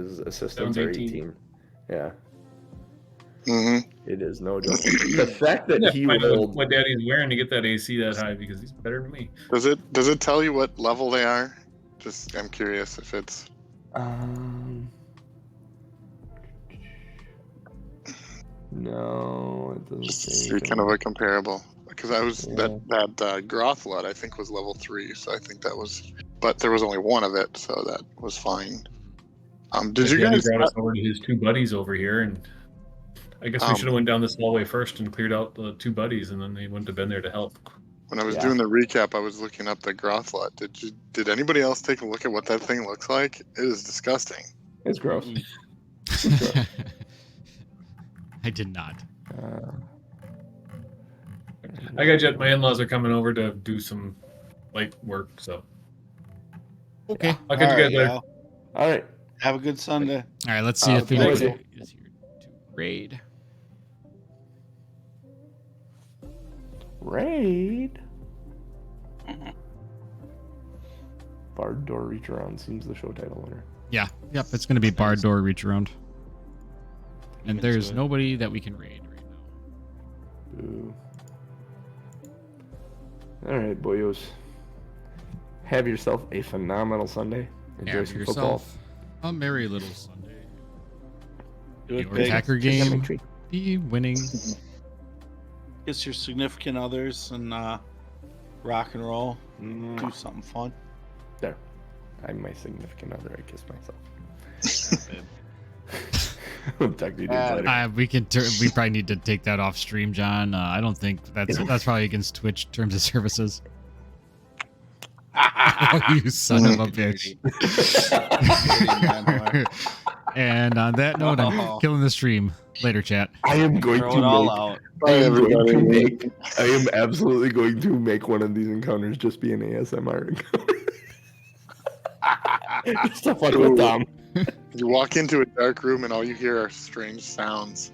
his assistants are 18. 18. Yeah, hmm it is no joke. The fact that Yeah, he find out rolled. what Daddy's wearing to get that AC that high because he's better than me. Does it tell you what level they are? Just I'm curious if it's. No, it doesn't Just say see anything. kind of a comparable, because I was Yeah. that Grothlet I think was level 3, so I think that was, but there was only one of it, so that was fine. Did you Daddy guys? brought us over to his two buddies over here, and I guess we should have went down this hallway first and cleared out the two buddies, and then they wouldn't have been there to help. When I was Yeah. doing the recap, I was looking up the Grothlet. Did anybody else take a look at what that thing looks like? It is disgusting. It's gross. I did not. I got jet. My in-laws are coming over to do some light work, so Okay. I'll catch you guys later. y'all. All right. Have a good Sunday. All right, let's see if thank anybody you. is here to raid. Raid. Barred door reach around seems the show title winner. Yeah. Yep, it's going to be barred door reach around. And Into there's it. nobody that we can raid right now. Ooh. All right, boyos. Have yourself a phenomenal Sunday. Enjoy Have some yourself a merry little Sunday. Do it Your big. attacker football. game be winning. Kiss your significant others and rock and roll. Do Mm, something fun. There. I'm my significant other. I kiss myself. We'll talk to you dudes later. We probably need to take that off stream, John. I don't think that's probably against Twitch terms of services. Oh, you son of a bitch. And on that note, I'm Oh. killing the stream. Later, chat. I am going Throw to it all make. out. I Bye, am going to everybody. make. I am absolutely going to make one of these encounters just be an ASMR encounter. Just have fun with Tom. You walk into a dark room and all you hear are strange sounds.